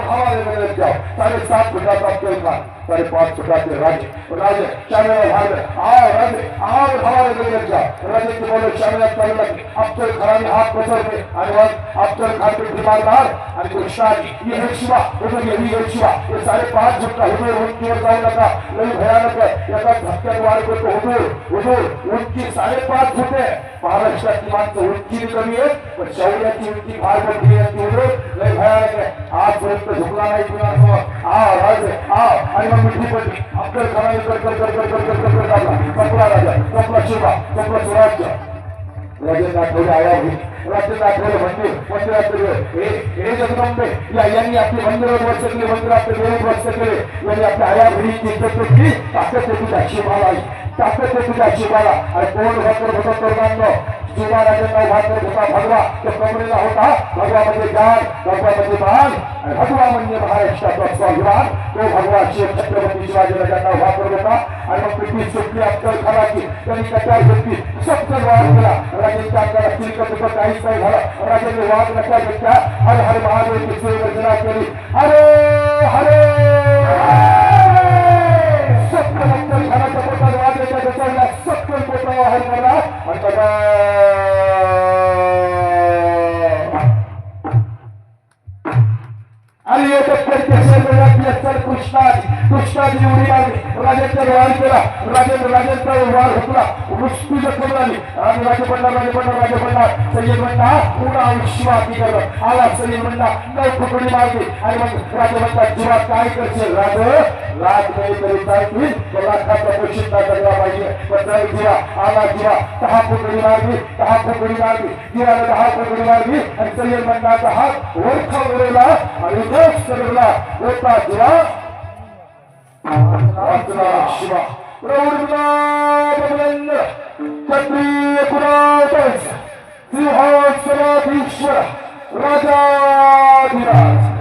हमारे नगर जाओ. 7.5 फुटाचा अफजल खान, 5.5 फुटाचे राजे शामिल भाग. आओ राजे, आओ हमारे नगर जाओ. राजे के बोले शामिल चालू लगे. अफजल खानाने हात पसरले, आणि मग अफजल खान पे दिमागदार आणि कृष्णाजी ये है शिवा, उधर यही है शिवा. ये 5.5 फुट का हुजूर उंचीवर जाऊ नका, लई भयानक आहे. एका धक्क्यात वार करतो. हुजूर उंची 5.5 फूट आहे. महाराष्ट्राची माणसं उंची कमी आहेत, पण शौर्याची उंची फार मोठी आहे. हुजूर लई भयानक आहे. आजपर्यंत झुकला नाही कुणासमोर. आओ राजे, आओ. आणि मग मिठी पडली. अफजल खानाने कर कर कर कर कर कर कर कर काढला. संपला राजा, संपला शिवा, संपला स्वराज्य. राजेंद्र आठवले आया होईल राजेंद्र आठवले मंदिर हे जगदंबे यांनी आपली मंदिरावर वर्ष केले मंदिर आपले देव वर्ष केले यांनी आपल्या आया घरी ताकद तुझ्या शिवाला ताकद तुझ्या शिवाला आणि कोण भक्त भक्त तरुणांनो शिवा राजेंद्र भाकर होता भगवा तो कमरेला होता भगवा म्हणजे जाण भगवा म्हणजे मान आणि भगवा म्हणजे महाराष्ट्राचा स्वाभिमान तो भगवा छत्रपती शिवाजी राजांना वापर होता आणि मग पिठी सुटली अक्कल खालाची त्यांनी कटार घेतली सप्तन वाद केला राजेंच्या अंगाला चिलकत होतं काहीच नाही झालं राजेंद्र वाद नका घेतल्या हर हर महादेवची सेवा केली हरे हरे सप्तन अक्कल खालाच्या पोटात वाद घसरला सप्तन पोटा वाहन करला आणि आणि कृष्णाजी उडी मारली राजेंद्र वार केला राजेंद्र वार होतला वृष्टी जखम झाली आणि राजे पडणार सय्यद म्हणला पुन्हा विश्वासी करत आला सय्यद म्हणला नऊ फुकडी मारली आणि मग राजे म्हणला जीवा काय करशील राज नाही तरी चालतील लाखाचा पोषिता करायला पाहिजे पण जीवा आला जीवा 10 फुकडी मारली जीवाला 10 फुकडी मारली आणि सय्यद म्हणला हात वरखा उडवला आणि सरला होता जीवा शिवा प्रौढ क्षत्रिय कुलाधीश सिंहासनाधीश्वर राजाधिराज